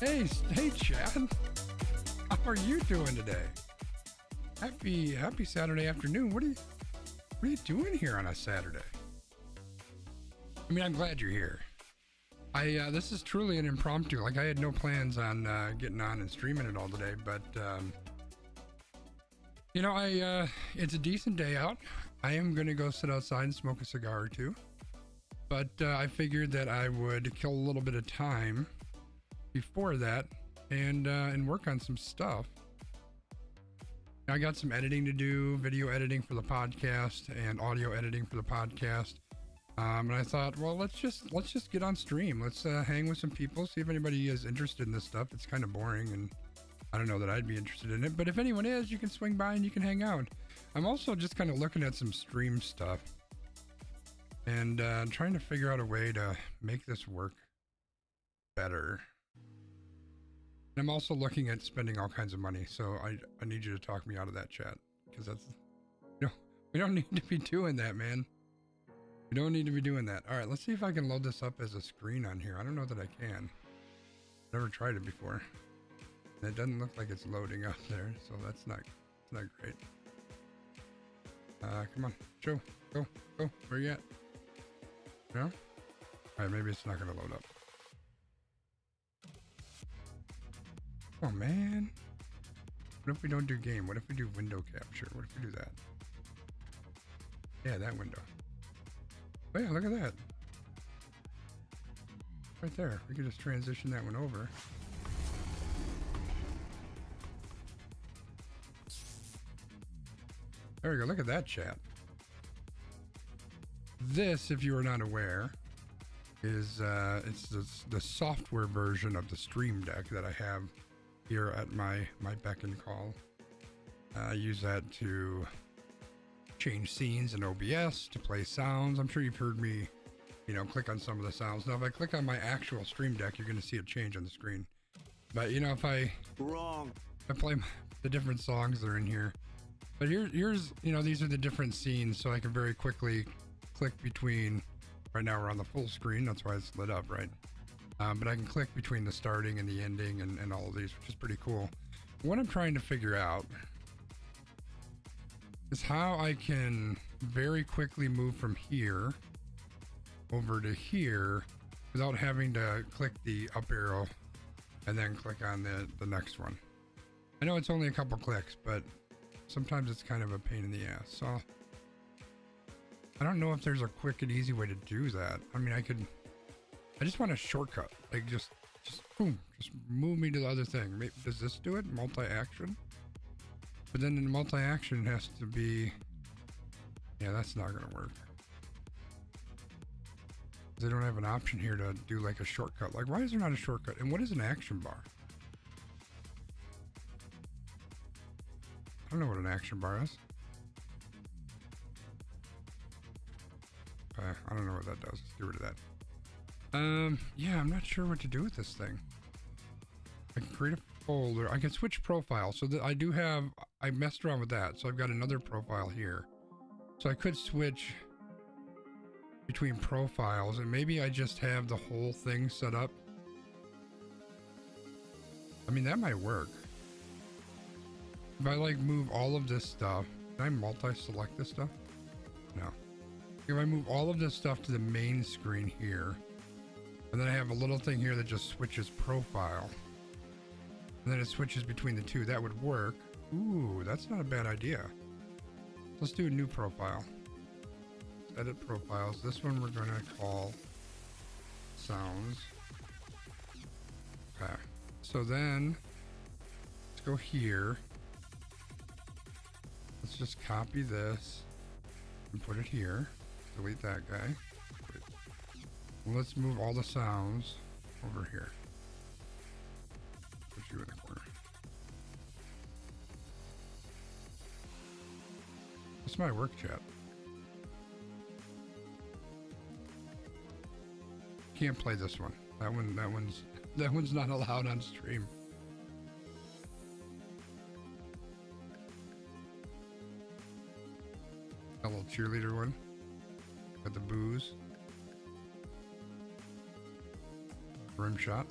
Hey, Chad. How are you doing today? Happy Saturday afternoon. What are you doing here on a Saturday? I mean, I'm glad you're here. This is truly an impromptu. Like, I had no plans on getting on and streaming it all today, but it's a decent day out. I am gonna go sit outside and smoke a cigar or two, but I figured that I would kill a little bit of time before that and work on some stuff. I got some editing to do, video editing for the podcast and audio editing for the podcast. And I thought, well, let's just get on stream. Let's hang with some people, see if anybody is interested in this stuff. It's kind of boring, and I don't know that I'd be interested in it. But if anyone is, you can swing by and you can hang out. I'm also just kind of looking at some stream stuff and trying to figure out a way to make this work better. And I'm also looking at spending all kinds of money, so I need you to talk me out of that, chat, because that's, we don't need to be doing that, man. We don't need to be doing that. All right, let's see if I can load this up as a screen on here. I don't know that I can. Never tried it before. And it doesn't look like it's loading up there, so that's not great. Come on, Joe, go, where you at? No? All right, maybe it's not gonna load up. Oh man, what if we don't do game? What if we do window capture? What if we do that? Yeah, that window. Oh yeah, look at that. Right there. We could just transition that one over. There we go. Look at that, chat. This, if you are not aware, is it's the software version of the Stream Deck that I have here at my beck and call. I use that to change scenes in OBS, to play sounds. I'm sure you've heard me, click on some of the sounds. Now, if I click on my actual Stream Deck, you're going to see a change on the screen. But, if I play the different songs that are in here. But here's, these are the different scenes, so I can very quickly click between. Right now we're on the full screen, that's why it's lit up, right? But I can click between the starting and the ending and all of these, which is pretty cool. What I'm trying to figure out is how I can very quickly move from here over to here without having to click the up arrow and then click on the next one. I know it's only a couple clicks, but sometimes it's kind of a pain in the ass. So I don't know if there's a quick and easy way to do that. I mean, I just want a shortcut, like just boom, just move me to the other thing. Maybe, does this do it? Multi-action? But then in multi-action it has to be, yeah, that's not gonna work. They don't have an option here to do like a shortcut. Like, why is there not a shortcut? And what is an action bar? I don't know what an action bar is. I don't know what that does. Let's get rid of that. Yeah, I'm not sure what to do with this thing. I can create a folder. I can switch profiles. So that I messed around with that. So I've got another profile here. So I could switch between profiles and maybe I just have the whole thing set up. I mean, that might work. If I move all of this stuff, can I multi-select this stuff? No. If I move all of this stuff to the main screen here, and then I have a little thing here that just switches profile, and then it switches between the two, that would work. Ooh, that's not a bad idea. Let's do a new profile. Edit profiles. This one we're gonna call sounds. Okay. So then let's go here. Let's just copy this and put it here. Delete that guy. Let's move all the sounds over here. Put you in the corner. This might work, chat. Can't play this one. That one's not allowed on stream. A little cheerleader one. Got the booze. Rim shot.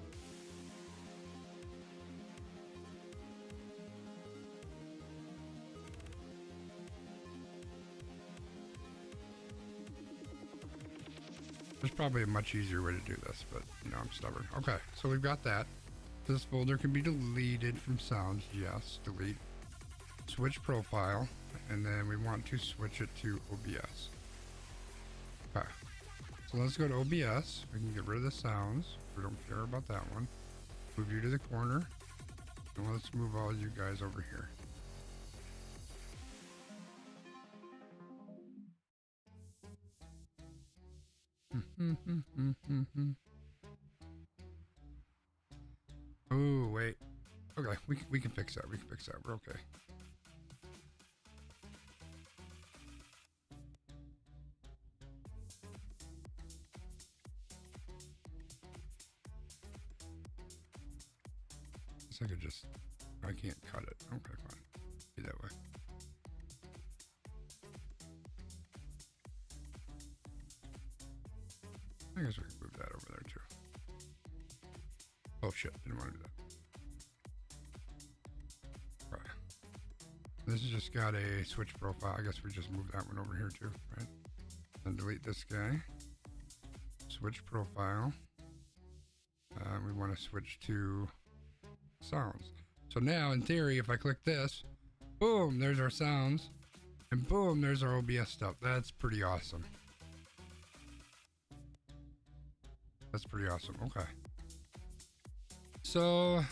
There's probably a much easier way to do this, but you know, I'm stubborn. Okay, so we've got that. This folder can be deleted from sounds. Yes, delete. Switch profile, and then we want to switch it to OBS. Okay, so let's go to OBS. We can get rid of the sounds. We don't care about that one. Move you to the corner, and let's move all you guys over here. Oh, wait. Okay, we can fix that. We can fix that. We're okay. I could just, I can't cut it. Okay, fine. Be that way. I guess we can move that over there too. Oh shit, didn't want to do that. Right. This has just got a switch profile. I guess we just move that one over here too, right? And delete this guy. Switch profile. We want to switch to sounds. So now in theory, if I click this, boom, there's our sounds, and boom, there's our OBS stuff. That's pretty awesome. That's pretty awesome. Okay. So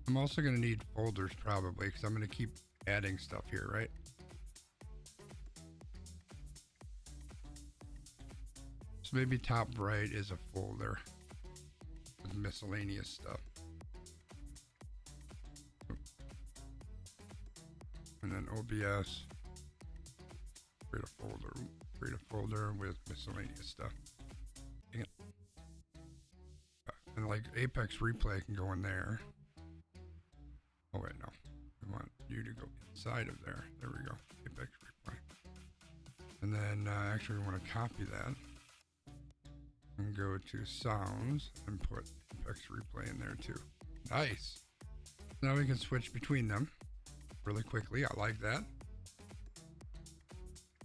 I'm also going to need folders probably, because I'm going to keep adding stuff here, right? So maybe top right is a folder with miscellaneous stuff. And then OBS, create a folder with miscellaneous stuff. Dang it. And like Apex Replay can go in there. Oh wait, no. I want you to go inside of there. There we go. Apex Replay. And then actually we want to copy that and go to sounds and put Apex Replay in there too. Nice. Now we can switch between them really quickly. I like that.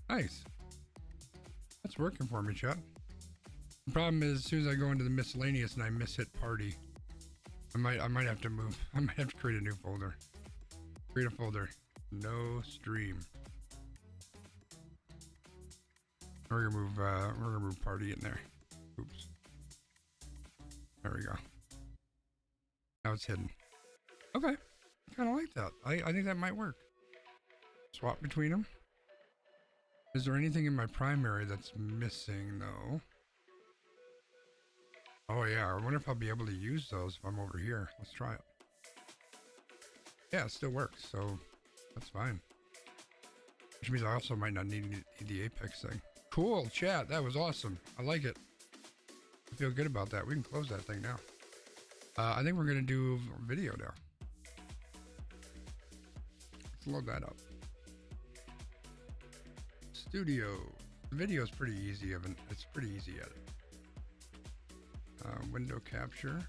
Nice. That's working for me, chat. The problem is as soon as I go into the miscellaneous and I hit party, I might have to move. I might have to create a new folder. Create a folder. No stream. We're gonna move party in there. Oops. There we go. Now it's hidden. Okay. Kind of like that. I think that might work. Swap between them. Is there anything in my primary that's missing though? Oh yeah, I wonder if I'll be able to use those if I'm over here. Let's try it. Yeah, it still works, so that's fine. Which means I also might not need the Apex thing. Cool, chat, that was awesome. I like it. I feel good about that. We can close that thing now. I think we're gonna do video now. Let's load that up. Studio. The video is pretty easy. It's pretty easy edit. Window capture.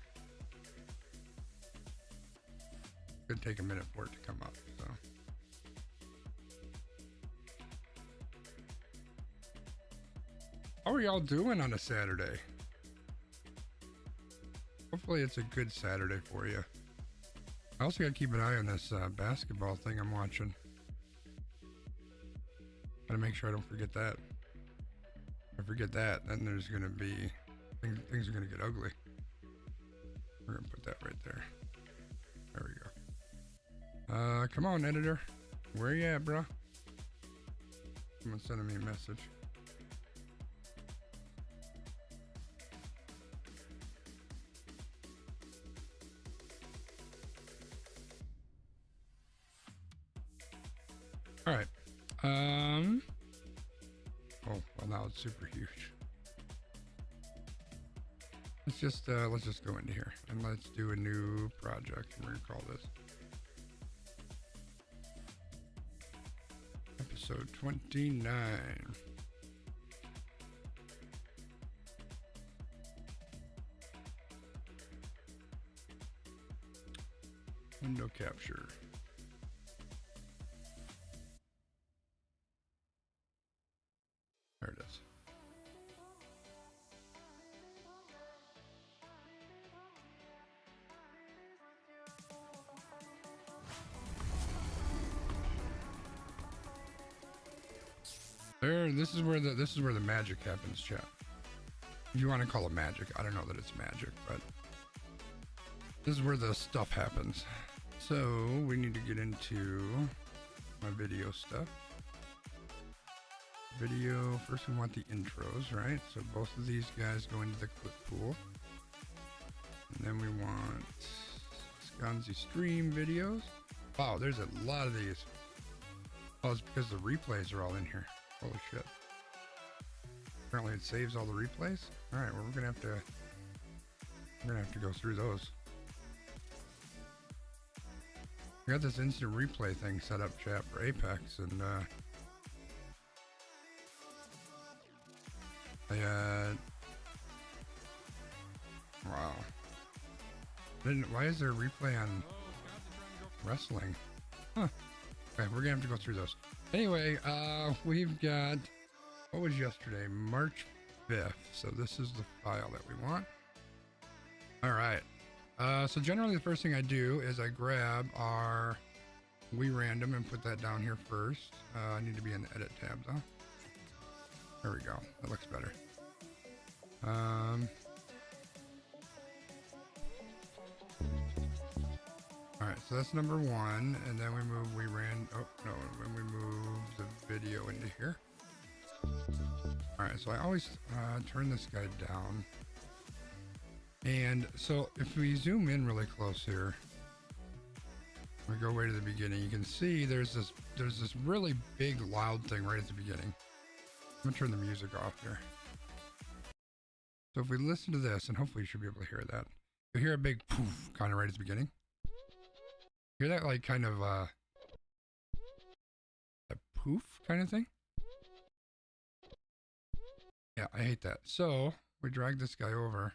Could take a minute for it to come up. So. How are y'all doing on a Saturday? Hopefully it's a good Saturday for you. I also gotta keep an eye on this basketball thing I'm watching. Gotta make sure I don't forget that. If I forget that, then there's gonna be things are gonna get ugly. We're gonna put that right there. There we go. Come on, editor. Where you at, bro? Someone's sending me a message. All right. Oh, well now it's super huge. Let's just go into here and let's do a new project. We're gonna call this episode 29. Window capture. There, this is where the magic happens, chat. If you want to call it magic, I don't know that it's magic, but this is where the stuff happens. So we need to get into my video stuff. Video, first we want the intros, right? So both of these guys go into the clip pool. And then we want Sconzi stream videos. Wow, there's a lot of these. Oh, it's because the replays are all in here. Holy shit. Apparently it saves all the replays. Alright, well we're gonna have to go through those. We got this instant replay thing set up, chat, for Apex, and wow. Why is there a replay on wrestling? Huh. Okay, we're gonna have to go through those. Anyway, we've got, what was yesterday? March 5th. So this is the file that we want. All right. So generally the first thing I do is I grab our WeRandom and put that down here first. I need to be in the edit tab though. There we go. That looks better. All right, so that's number one, and then we move when we move the video into here. All right, so I always turn this guy down. And so if we zoom in really close here, we go way to the beginning, you can see there's this really big loud thing right at the beginning. I'm gonna turn the music off here. So if we listen to this, and hopefully you should be able to hear that. You hear a big poof kind of right at the beginning. Hear that, like, kind of a poof kind of thing? Yeah, I hate that. So we drag this guy over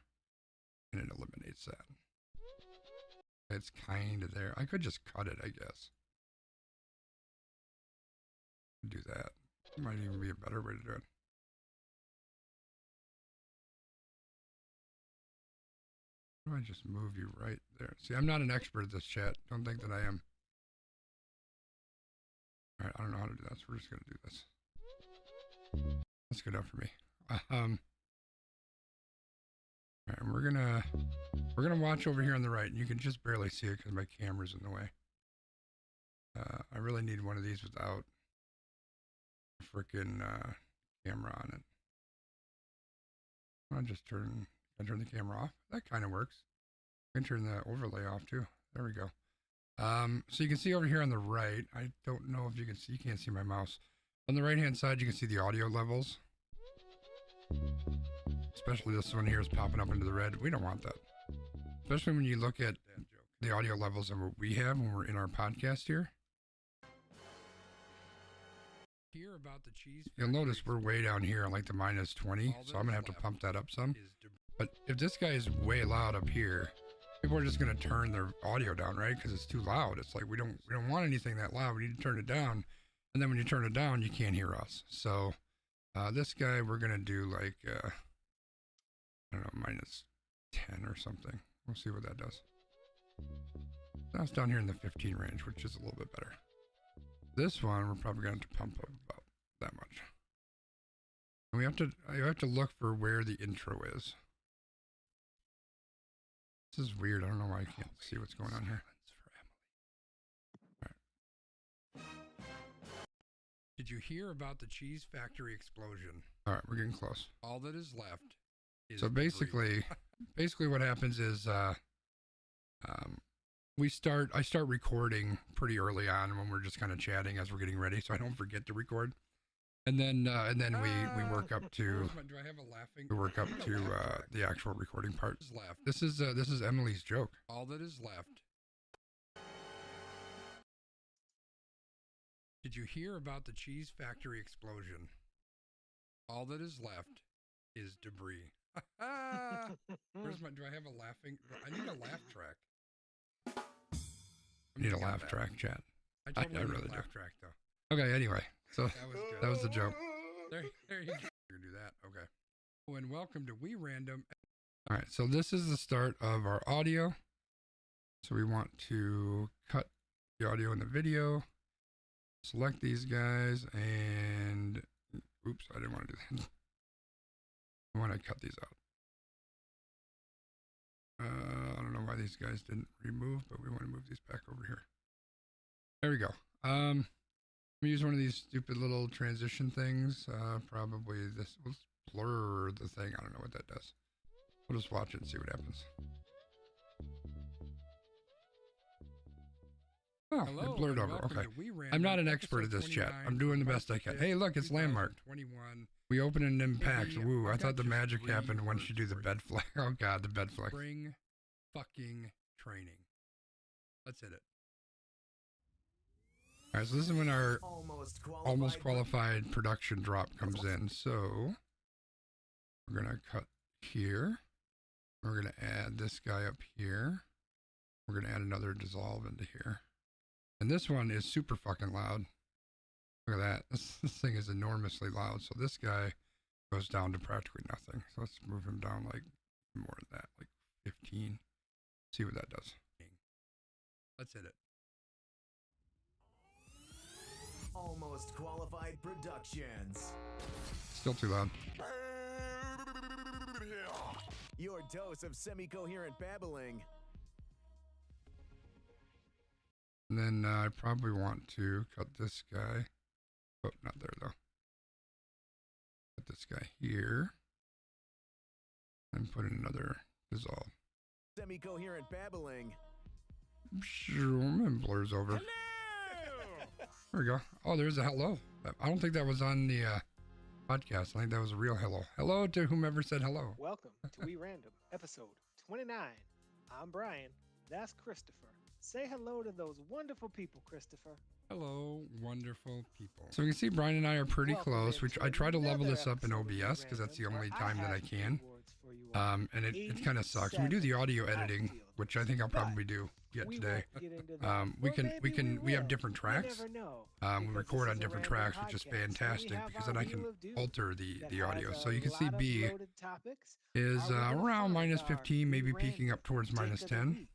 and it eliminates that. It's kind of there. I could just cut it, I guess. Do that. Might even be a better way to do it. Why don't I just move you right there? See, I'm not an expert at this, chat. Don't think that I am. All right, I don't know how to do that, so we're just gonna do this. That's good enough for me. All right, and we're gonna watch over here on the right, and you can just barely see it because my camera's in the way. I really need one of these without a freaking camera on it. I'll just turn the camera off. That kind of works. I can turn the overlay off too. There we go. So you can see over here on the right, I don't know if you can see, you can't see my mouse. On the right hand side, you can see the audio levels. Especially this one here is popping up into the red. We don't want that. Especially when you look at the audio levels of what we have when we're in our podcast here. Hear about the cheese. You'll notice we're way down here, like the -20, so I'm gonna have to pump that up some. But if this guy is way loud up here, people are just gonna turn their audio down, right? Because it's too loud. It's like we don't want anything that loud. We need to turn it down, and then when you turn it down, you can't hear us. So this guy, we're gonna do like I don't know, -10 or something. We'll see what that does. That's down here in the 15 range, which is a little bit better. This one, we're probably going to have to pump up about that much. And you have to look for where the intro is. This is weird. I don't know why I can't see what's going on here. All right. Did you hear about the cheese factory explosion? All right, we're getting close. All that is left is so basically what happens is I start recording pretty early on when we're just kind of chatting as we're getting ready, so I don't forget to record. And then we work up to the actual recording part. This is Emily's joke. All that is left. Did you hear about the cheese factory explosion? All that is left is debris. Do I have a laughing? I need a laugh track. I need a laugh track, chat. I really do. Laugh track though. Okay, anyway, so that was the joke. There you go. You're gonna do that. Okay. Oh, and welcome to WeRandom. All right, so this is the start of our audio. So we want to cut the audio and the video. Select these guys and Oops, I didn't want to do that. I want to cut these out. I don't know why these guys didn't remove, but we want to move these back over here. There we go. I'm gonna use one of these stupid little transition things. Probably this will blur the thing. I don't know what that does. We'll just watch it and see what happens. Oh, Hello, it blurred over. Okay. I'm not an expert at this chat. I'm doing the best I can. Hey, look, it's landmarked. We open in them packs. Woo, I thought the magic happened once you do the bed flex. Oh, God, the bed flex. Spring fucking training. Let's hit it. All right, so this is when our almost qualified production drop comes in. So we're going to cut here. We're going to add this guy up here. We're going to add another dissolve into here. And this one is super fucking loud. Look at that. This thing is enormously loud. So this guy goes down to practically nothing. So let's move him down like more than that, like 15. See what that does. Let's hit it. Almost Qualified Productions. Still too loud. Your dose of semi-coherent babbling. And then I probably want to cut this guy. Oh, not there though. Put this guy here. And put in another dissolve. Semi-coherent babbling. And blurs over. Hello! There we go. Oh, there's a hello. I don't think that was on the podcast. I think that was a real hello. Hello to whomever said hello. Welcome to We Random, episode 29. I'm Brian. That's Christopher. Say hello to those wonderful people, Christopher. Hello, wonderful people. So we can see Brian and I are pretty Welcome close. into I try to level another this up in episode of We OBS because that's the Random, only where time that I have can. awards for you all. And it kind of sucks. We do the audio editing, which I think I'll probably do yet We today. won't get into that. We Or can maybe we have will. different You tracks. never know, We because record this on is a different random tracks, which is podcast, so we fantastic have because our then I Wheel can of Doom alter that the audio. has So you a can see lot B of loaded topics. is Our Wheel of around Fun minus are 15, maybe We peaking up Random, towards Take minus of the 10. Week.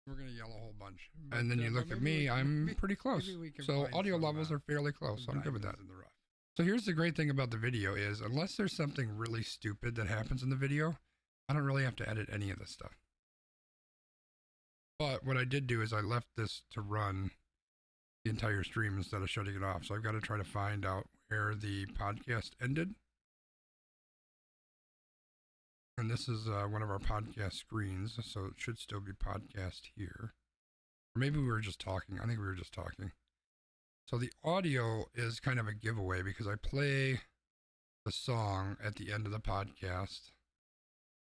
We're going to yell a whole bunch. And then you look at me, I'm pretty close. maybe we can So find audio some, levels are fairly close. So I'm good with that. diamonds in the rough. So here's the great thing about the video is unless there's something really stupid that happens in the video, I don't really have to edit any of this stuff. But what I did do is I left this to run the entire stream instead of shutting it off. So I've got to try to find out where the podcast ended. And this is one of our podcast screens, so it should still be podcast here. Or maybe we were just talking. I think we were just talking. So the audio is kind of a giveaway because I play the song at the end of the podcast.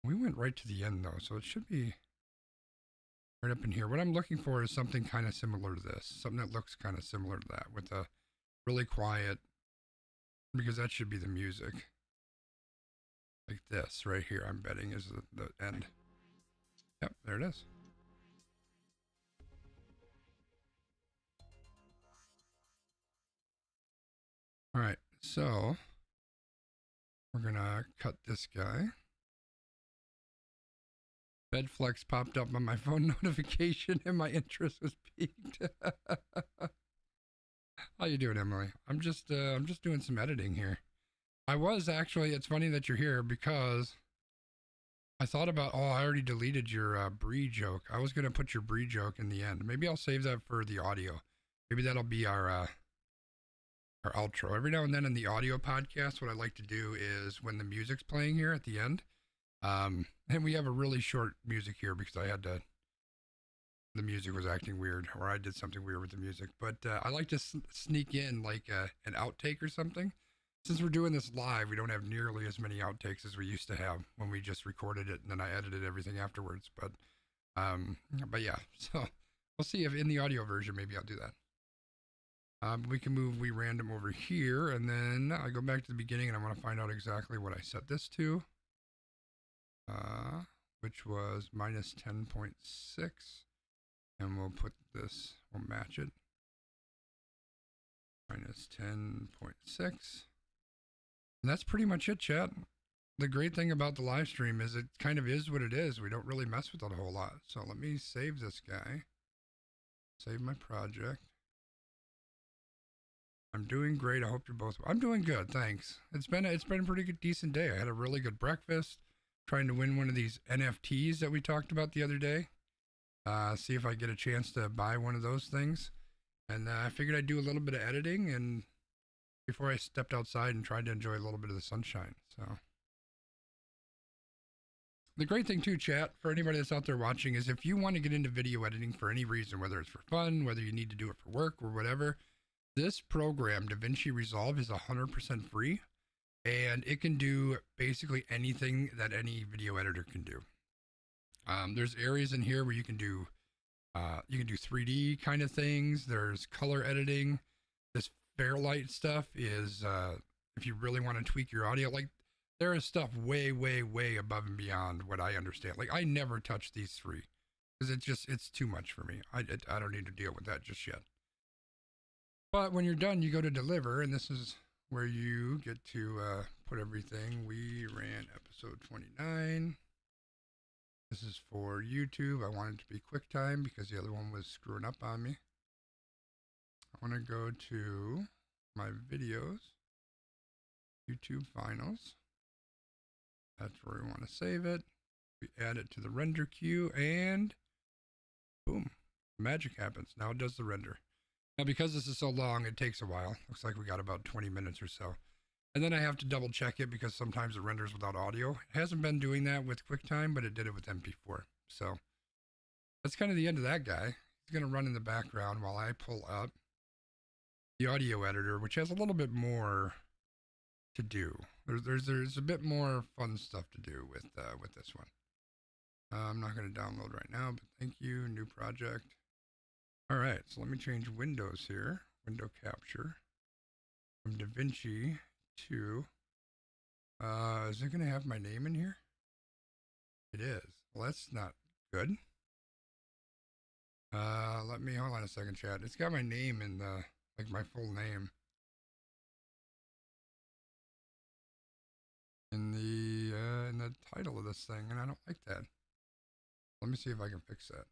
We went right to the end though, so it should be right up in here. What I'm looking for is something kind of similar to this. Something that looks kind of similar to that with a really quiet, because that should be the music. Like this right here, I'm betting is the end. Yep, there it is. All right, so we're gonna cut this guy. Bedflex popped up on my phone notification and my interest was piqued. How you doing, Emily? I'm just doing some editing here. I was actually, it's funny that you're here because I thought about, oh, I already deleted your Brie joke. I was going to put your Brie joke in the end. Maybe I'll save that for the audio. Maybe that'll be our outro. Every now and then in the audio podcast, what I like to do is when the music's playing here at the end, and we have a really short music here because the music was acting weird, or I did something weird with the music. But I like to sneak in like an outtake or something. Since we're doing this live, we don't have nearly as many outtakes as we used to have when we just recorded it and then I edited everything afterwards. But yeah, so we'll see if in the audio version, maybe I'll do that. We can move We Random over here, and then I go back to the beginning and I want to find out exactly what I set this to, which was minus 10.6. And we'll put this, we'll match it. Minus 10.6. And that's pretty much it, chat. The great thing about the live stream is it kind of is what it is. We don't really mess with it a whole lot. So let me save this guy. Save my project. I'm doing great. I hope you're both. I'm doing good, thanks. It's been a pretty good, decent day. I had a really good breakfast. Trying to win one of these NFTs that we talked about the other day. See if I get a chance to buy one of those things. And I figured I'd do a little bit of editing and before I stepped outside and tried to enjoy a little bit of the sunshine. So the great thing too, chat, for anybody that's out there watching, is if you want to get into video editing for any reason, whether it's for fun, whether you need to do it for work or whatever, this program, DaVinci Resolve, is 100% free, and it can do basically anything that any video editor can do. There's areas in here where you can do 3D kind of things. There's color editing. This Fairlight stuff is if you really want to tweak your audio, like there is stuff way, way, way above and beyond what I understand. Like I never touch these three because it's too much for me. I don't need to deal with that just yet. But when you're done, you go to deliver, and this is where you get to put everything. We ran episode 29. This is for YouTube. I want it to be QuickTime because the other one was screwing up on me. I want to go to my videos, YouTube finals. That's where we want to save it. We add it to the render queue and boom, magic happens. Now it does the render. Now because this is so long, it takes a while. Looks like we got about 20 minutes or so. And then I have to double check it because sometimes it renders without audio. It hasn't been doing that with QuickTime, but it did it with MP4. So that's kind of the end of that guy. He's going to run in the background while I pull up the audio editor, which has a little bit more to do. There's a bit more fun stuff to do with this one. I'm not going to download right now, but thank you. New project. All right, so let me change windows here. Window capture from DaVinci to. Is it going to have my name in here? It is. Well, that's not good. Let me hold on a second, chat. It's got my name in the my full name in the title of this thing, and I don't like that. Let me see if I can fix that.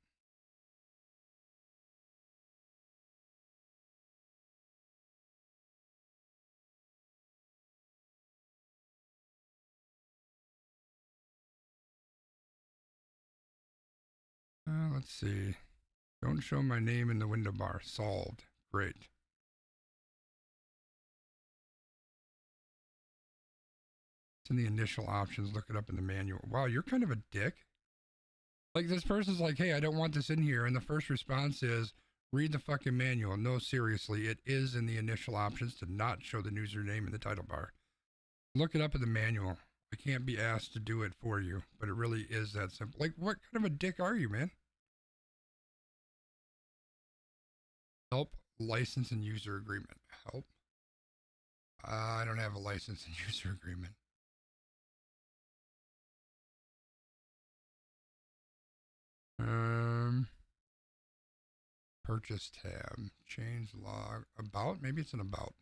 Let's see. Don't show my name in the window bar. Solved. Great. It's in the initial options. Look it up in the manual. Wow, you're kind of a dick. Like this person's like, hey, I don't want this in here. And the first response is, read the fucking manual. No, seriously, it is in the initial options to not show the username in the title bar. Look it up in the manual. I can't be asked to do it for you, but it really is that simple. Like, what kind of a dick are you, man? Help, license, and user agreement. Help. I don't have a license and user agreement. Purchase tab. Change log. About? Maybe it's an about.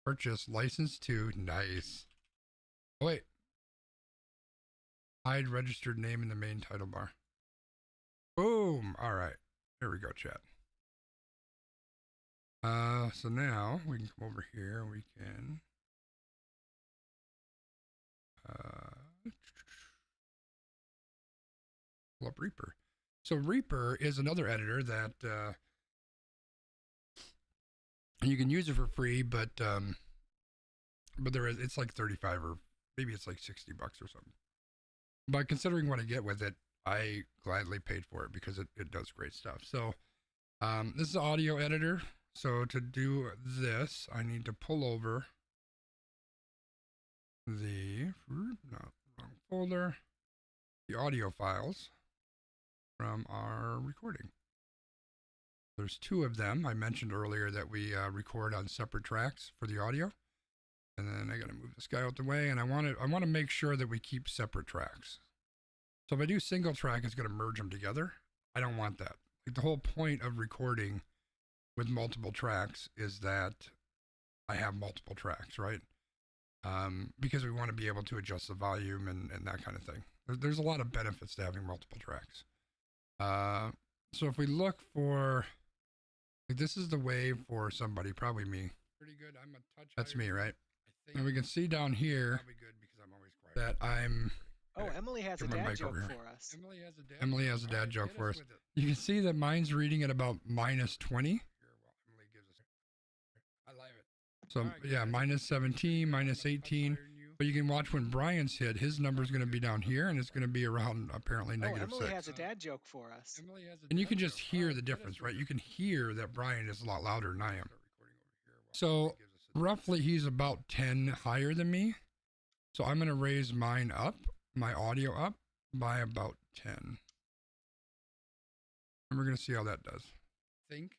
Purchase license to. Nice. Oh, wait. Hide registered name in the main title bar. Boom. All right. There we go, chat. So now we can come over here and we can pull up Reaper. So Reaper is another editor that you can use it for free, but it's like 35 or maybe it's like $60 or something. But considering what I get with it, I gladly paid for it because it does great stuff. So this is an audio editor. So to do this, I need to pull over the wrong folder, the audio files from our recording. There's two of them. I mentioned earlier that we record on separate tracks for the audio. And then I got to move this guy out the way, and I want to make sure that we keep separate tracks. So if I do single track, it's going to merge them together. I don't want that. Like the whole point of recording with multiple tracks is that I have multiple tracks, right? Because we want to be able to adjust the volume and that kind of thing. There's a lot of benefits to having multiple tracks. So if we look for, like, this is the way for somebody, probably me, Pretty good. I'm a touch. That's higher me, than right? I think. And we can see down here Probably good because I'm always quiet. that I'm. Oh, Emily has a Get my dad mic joke over here. for us. Emily has a dad. Emily has a dad All right, joke hit for us us. with it. You can see that mine's reading at about minus 20. Here, well, Emily gives us. I like it. So All right, yeah, guys. minus 17, minus 18. But you can watch when Brian's hit, his number's going to be down here, and it's going to be around apparently Oh, negative Emily 6. has a dad joke for us. Emily has a And you dad can just joke. hear All right, the hit us difference, with right? it. You can hear that Brian is a lot louder than I am. Start recording over here while So Emily gives us a dad roughly he's about 10 higher than me. So I'm going to raise mine up, my audio up by about 10. And we're going to see how that does. think,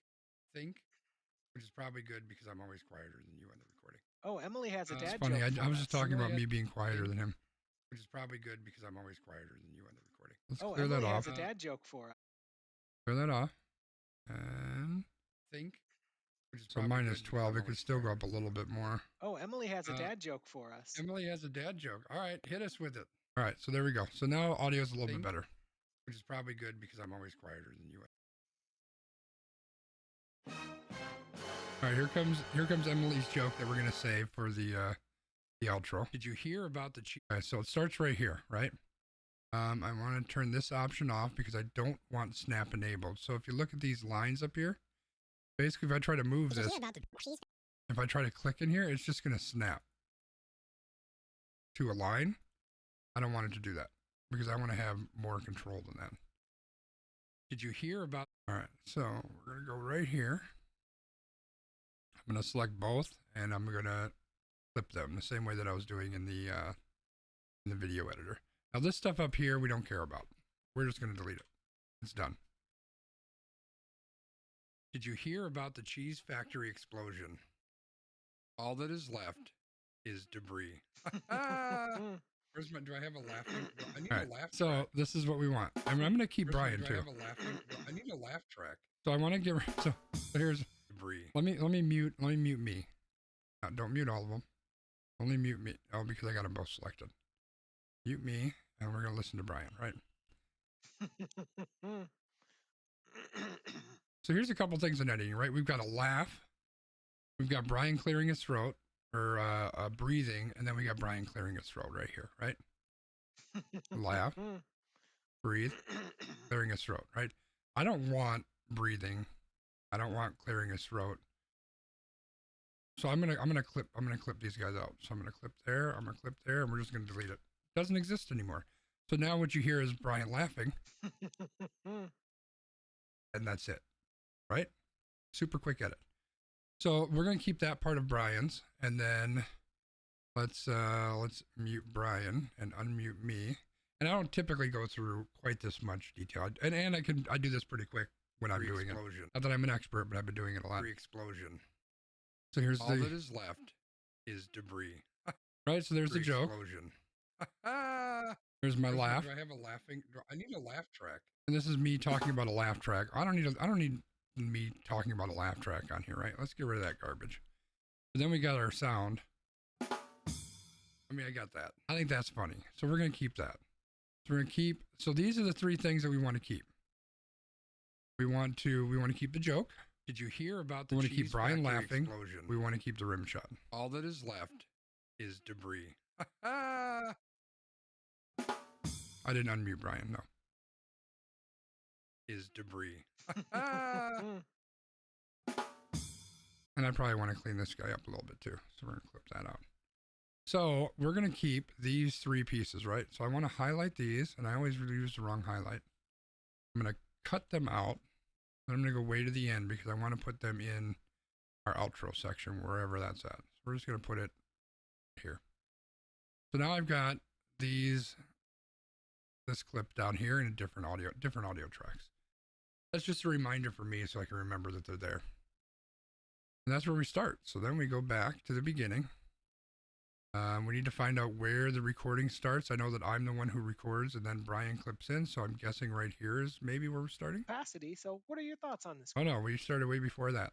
which is probably good because I'm always quieter than you on the recording. Oh, Emily has a It's dad It's funny. joke for I was just us. talking Emily about had- me being quieter than him. Which is probably good because I'm always quieter than you on the recording. Let's Oh, clear Emily that has off. a dad joke for us. Clear that off. And Think, which is so probably minus good because 12. I'm It could always still go quieter up a than little you. bit more. Oh, Emily has a Uh, dad joke for us. Emily has a dad joke. All right, hit us with it. All right. So there we go. So now audio's a little bit Think. better. Which is probably good because I'm always quieter than you. All right. Here comes Emily's joke that we're going to save for the outro. Did you hear about the Okay, so it starts right here, right? I want to turn this option off because I don't want snap enabled. So if you look at these lines up here, basically if I try to move this, if I try to click in here, it's just going to snap to a line. I don't want it to do that because I want to have more control than that. Did you hear about All right, so we're going to go right here. I'm going to select both and I'm going to clip them the same way that I was doing in the video editor. Now this stuff up here, we don't care about. We're just going to delete it. It's done. Did you hear about the cheese factory explosion? All that is left is debris. Where's my? Do I have a laughing? I need All a right, laugh. so track. this is what we want. I'm going to keep Where's my- Brian do I too. have a laughing? I need a laugh track. So I want to get so here's Debris. let me mute me. No, don't mute all of them. Only mute me. Oh, because I got them both selected. Mute me, and we're gonna listen to Brian, right? So here's a couple things in editing, right? We've got a laugh. We've got Brian clearing his throat or breathing, and then we got Brian clearing his throat right here, right? Laugh, breathe, clearing his throat, right? I don't want breathing. I don't want clearing his throat. So I'm gonna clip these guys out. So I'm gonna clip there, I'm gonna clip there, and we're just gonna delete it. It doesn't exist anymore. So now what you hear is Brian laughing, and that's it. Right? Super quick edit. So we're gonna keep that part of Brian's, and then let's mute Brian and unmute me. And I don't typically go through quite this much detail. And I do this pretty quick when I'm doing it. Explosion. Not that I'm an expert, but I've been doing it a lot. Explosion. So here's All that is left is debris. right. So there's the joke. Explosion. There's my Where's laugh. Do I have a laughing? I need a laugh track. And this is me talking about a laugh track. I don't need me talking about a laugh track on here, right? Let's get rid of that garbage. But then we got our sound. I mean, I got that. I think that's funny. So we're going to keep that. So we're going to keep, so these are the three things that we want to keep. We want to keep the joke. Did you hear about the We want to keep cheese Brian factory laughing. explosion? We want to keep the rim shot. All that is left is debris. I didn't unmute Brian, no. Is debris. And I probably want to clean this guy up a little bit too. So we're going to clip that out. So we're going to keep these three pieces, right? So I want to highlight these, and I always use the wrong highlight. I'm going to cut them out. And I'm going to go way to the end because I want to put them in our outro section, wherever that's at. So we're just going to put it here. So now I've got this clip down here in different audio tracks. That's just a reminder for me so I can remember that they're there. And that's where we start. So then we go back to the beginning. We need to find out where the recording starts. I know that I'm the one who records and then Brian clips in. So I'm guessing right here is maybe where we're starting. Capacity. So, what are your thoughts on this? Oh no, we started way before that.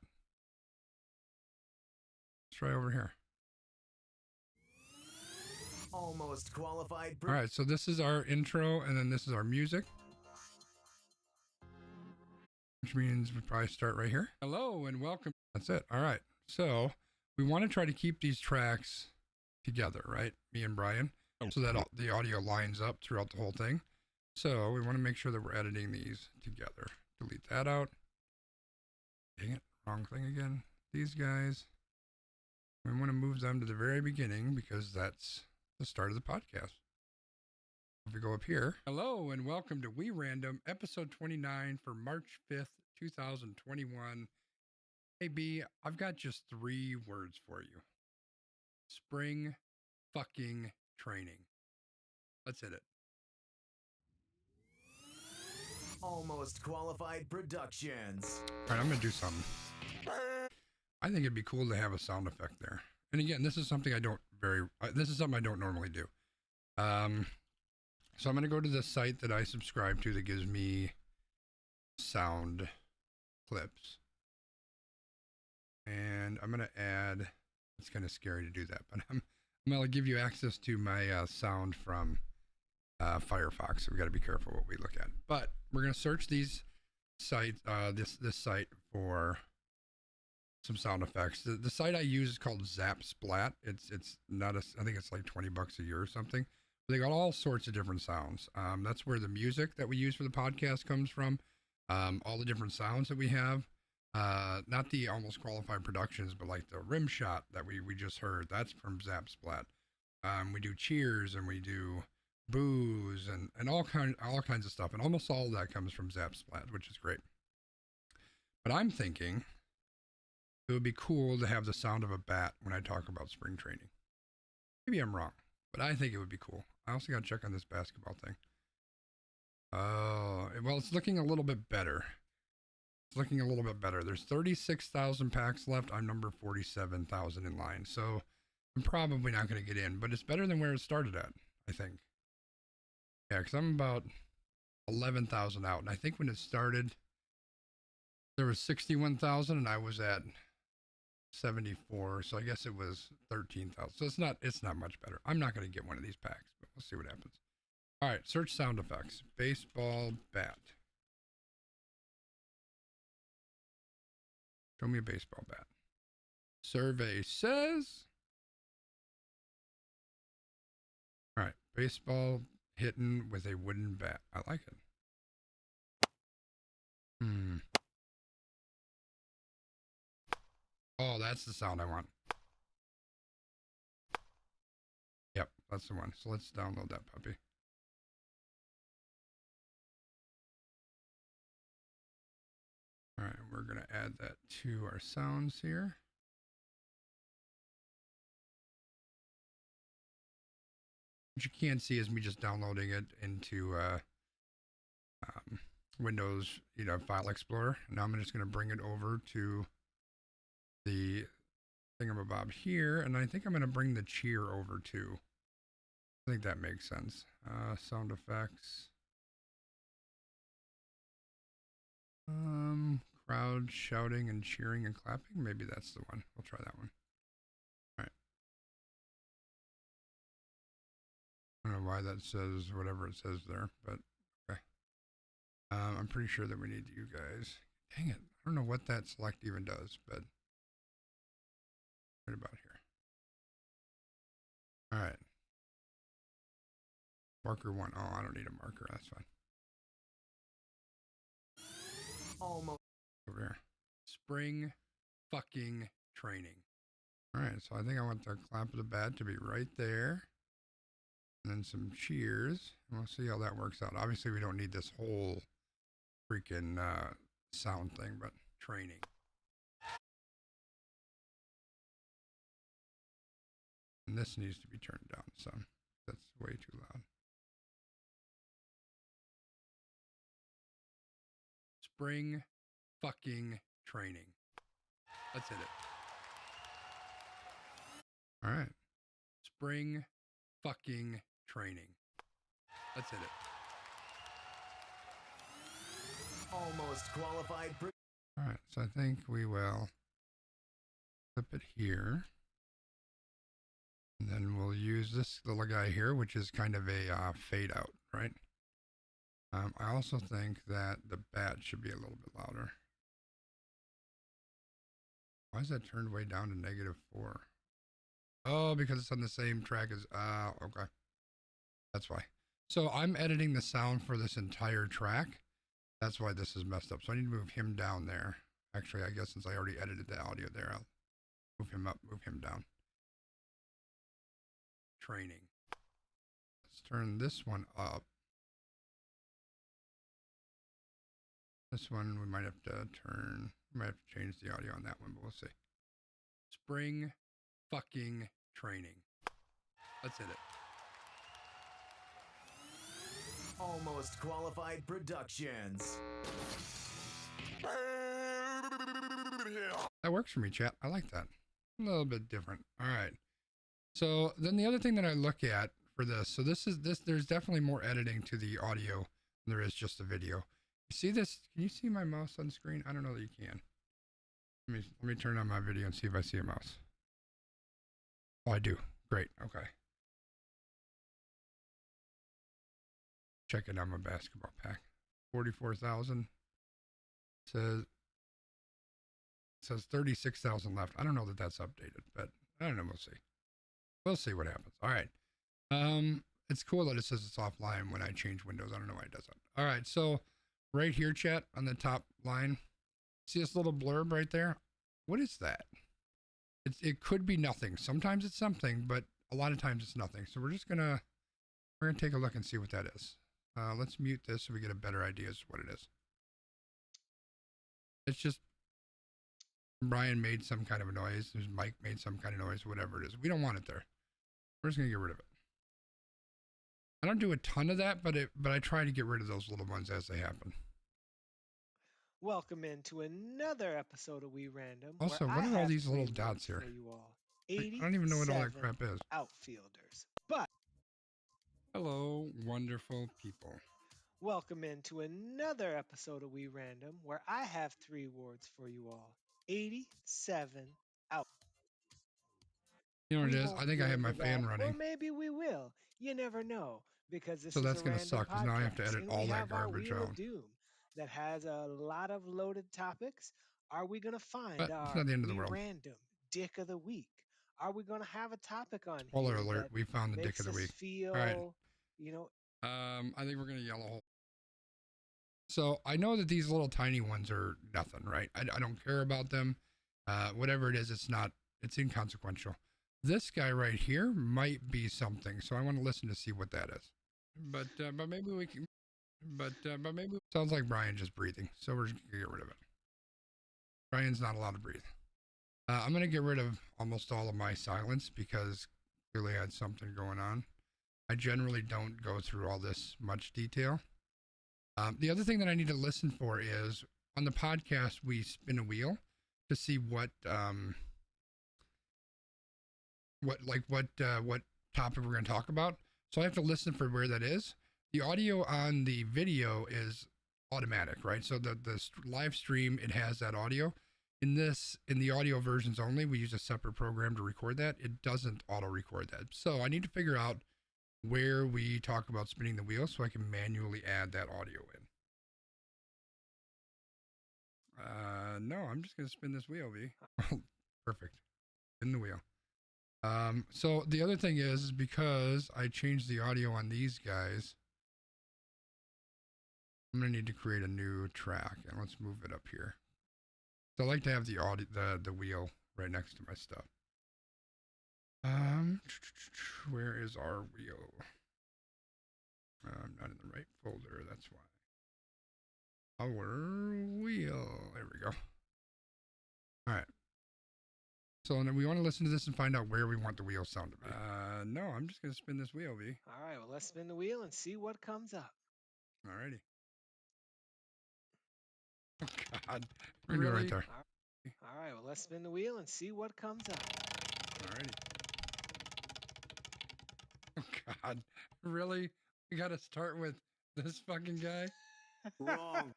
Let's try over here. Almost qualified. All right, so this is our intro and then this is our music. Which means we probably start right here. Hello and welcome. That's it. All right. So we want to try to keep these tracks together, right? Me and Brian, so that the audio lines up throughout the whole thing. So we want to make sure that we're editing these together. Delete that out. Dang it, wrong thing again. These guys, we want to move them to the very beginning because that's the start of the podcast. If we go up here, hello and welcome to We Random, episode 29 for March 5th, 2021. Hey B, I've got just 3 words for you. Spring fucking training. Let's hit it. Almost Qualified Productions. All right, I'm going to do something. I think it'd be cool to have a sound effect there. And again, this is something I don't normally do. So I'm going to go to the site that I subscribe to that gives me sound clips. And I'm going to add, it's kind of scary to do that, but I'm going to give you access to my sound from Firefox. So we got to be careful what we look at. But we're going to search these sites, this site for some sound effects. The site I use is called Zap Splat. It's not I think it's like $20 a year or something. They got all sorts of different sounds. That's where the music that we use for the podcast comes from. All the different sounds that we have. Not the Almost Qualified Productions, but like the rim shot that we just heard. That's from Zap Splat. We do cheers and we do boos and all kinds of stuff. And almost all of that comes from Zap Splat, which is great. But I'm thinking it would be cool to have the sound of a bat when I talk about spring training. Maybe I'm wrong, but I think it would be cool. I also got to check on this basketball thing. Oh, well, it's looking a little bit better. There's 36,000 packs left. I'm number 47,000 in line. So I'm probably not going to get in, but it's better than where it started at, I think. Yeah, because I'm about 11,000 out. And I think when it started, there was 61,000 and I was at 74. So I guess it was 13,000. So it's not much better. I'm not going to get one of these packs, but we'll see what happens. All right, search sound effects. Baseball bat. Show me a baseball bat. Survey says. All right, baseball hitting with a wooden bat. I like it. Oh, that's the sound I want. Yep, that's the one. So let's download that puppy. All right, we're going to add that to our sounds here. What you can't see is me just downloading it into Windows, File Explorer. Now I'm just going to bring it over to the thingamabob here, and I think I'm going to bring the cheer over too. I think that makes sense. Sound effects. Crowd shouting and cheering and clapping. Maybe that's the one. We'll try that one. All right. I don't know why that says whatever it says there, but okay. I'm pretty sure that we need you guys. Dang it. I don't know what that select even does, but right about here. All right. Marker 1. Oh, I don't need a marker. That's fine. Almost. Over here. Spring fucking training. All right, so I think I want the clap of the bat to be right there. And then some cheers. And we'll see how that works out. Obviously, we don't need this whole freaking sound thing, but training. And this needs to be turned down some. That's way too loud. Spring fucking training. Let's hit it. All right. Spring fucking training. Let's hit it. Almost Qualified. All right, so I think we will flip it here. And then we'll use this little guy here, which is kind of a fade out, right? I also think that the bat should be a little bit louder. Why is that turned way down to -4? Oh, because it's on the same track as, okay. That's why. So I'm editing the sound for this entire track. That's why this is messed up. So I need to move him down there. Actually, I guess since I already edited the audio there, I'll move him up, move him down. Training. Let's turn this one up. This one we might have to change the audio on that one, but we'll see. Spring fucking training. Let's hit it. Almost Qualified Productions. That works for me, chat. I like that. A little bit different. All right. So then the other thing that I look at for this, so there's definitely more editing to the audio than there is just the video. You see this? Can you see my mouse on screen? I don't know that you can. Let me turn on my video and see if I see a mouse. Oh, I do. Great. Okay. Checking out my basketball pack. 44,000. Says 36,000 left. I don't know that that's updated, but I don't know. We'll see. We'll see what happens. All right. It's cool that it says it's offline when I change windows. I don't know why it does that. All right. So right here, chat, on the top line, see this little blurb right there? What is that? It could be nothing. Sometimes it's something, but a lot of times it's nothing. So we're gonna take a look and see what that is. Let's mute this so we get a better idea as to what it is. It's just Brian made some kind of a noise. His mic made some kind of noise, whatever it is. We don't want it there. We're just gonna get rid of it. I don't do a ton of that, but I try to get rid of those little ones as they happen. Welcome into another episode of We Random. Also, where what I are all have these little 3 dots words here? for you all. I don't even know what all that 87 crap is. outfielders. But Hello, wonderful people. welcome into another episode of We Random, where I have 3 words for you all. 87 out. You know what We it is? won't I think get I have my into fan that, running. Or maybe we will. You never know, because this So is that's a gonna random suck, 'cause now I have to podcast, edit and all we that have our garbage Wheel out. of Doom that has a lot of loaded topics. Are we going to find But it's our not the end of the We world. Random Dick of the Week? Are we going to have a topic on Spoiler here alert, that we found the dick makes of the us week. feel, All right. you know, I think we're gonna yellow hole. So I know that these little tiny ones are nothing, right? I don't care about them. Whatever it is, it's inconsequential. This guy right here might be something, so I want to listen to see what that is. But maybe we can. But maybe sounds like Brian just breathing, so we're just gonna get rid of it. Brian's not allowed to breathe. I'm gonna get rid of almost all of my silence because clearly I had something going on. I generally don't go through all this much detail. The other thing that I need to listen for is on the podcast we spin a wheel to see what topic we're going to talk about. So I have to listen for where that is. The audio on the video is automatic, right? So the live stream, it has that audio. In the audio versions only, we use a separate program to record that. It doesn't auto record that. So I need to figure out where we talk about spinning the wheel so I can manually add that audio in. No, I'm just going to spin this wheel, V. Perfect. Spin the wheel. So the other thing is because I changed the audio on these guys, I'm going to need to create a new track, and let's move it up here. So I like to have the audio, the wheel right next to my stuff. Where is our wheel? I'm not in the right folder, that's why. Our wheel, there we go. All right. So then we want to listen to this and find out where we want the wheel sound to be. No, I'm just going to spin this wheel, V. all right, well, let's spin the wheel and see what comes up. Alrighty. Oh, God. We're going to do it right there. All right, well, let's spin the wheel and see what comes up. Alrighty. Oh, God. Really? We got to start with this fucking guy? Wrong.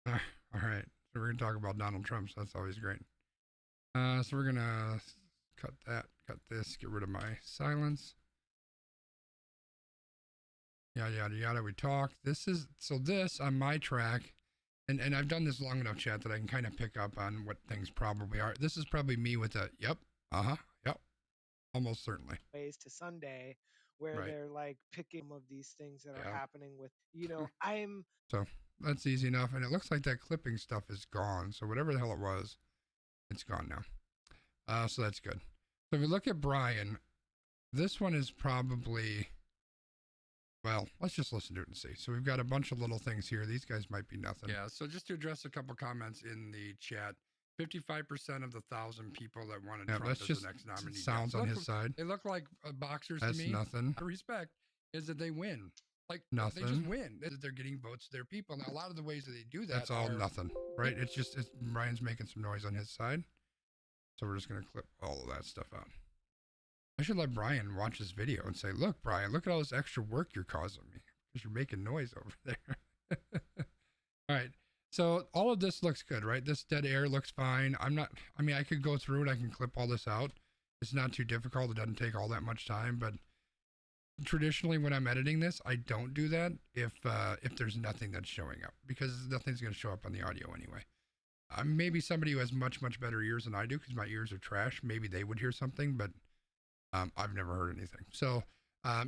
All right. So we're going to talk about Donald Trump, so that's always great. So we're going to cut that, cut this, get rid of my silence. Yada, yada, yada. We talk. This on my track and I've done this long enough, chat, that I can kind of pick up on what things probably are. This is probably me with a yep, yep, almost certainly. Ways to Sunday, where Right. they're like picking of these things that are Yeah. happening with, you know, I'm So that's easy enough, and it looks like that clipping stuff is gone. So whatever the hell it was, it's gone now. So that's good. So if we look at Brian, this one is probably, well, let's just listen to it and see. So we've got a bunch of little things here. These guys might be nothing. Yeah, so just to address a couple comments in the chat, 55% of the 1,000 people that wanted Trump as the next nominee. Sounds on his side. They look like boxers to me. That's nothing. I respect is that they win. Like nothing. They just win. They're getting votes to their people. Now, a lot of the ways that they do that, that's all nothing, right? It's just Brian's making some noise on his side. So we're just going to clip all of that stuff out. I should let Brian watch this video and say, look, Brian, look at all this extra work you're causing me because you're making noise over there. All right. So all of this looks good, right? This dead air looks fine. I mean, I could go through and I can clip all this out. It's not too difficult. It doesn't take all that much time, but traditionally when I'm editing this, I don't do that if there's nothing that's showing up, because nothing's going to show up on the audio anyway. Maybe somebody who has much, much better ears than I do, because my ears are trash, maybe they would hear something, but I've never heard anything. So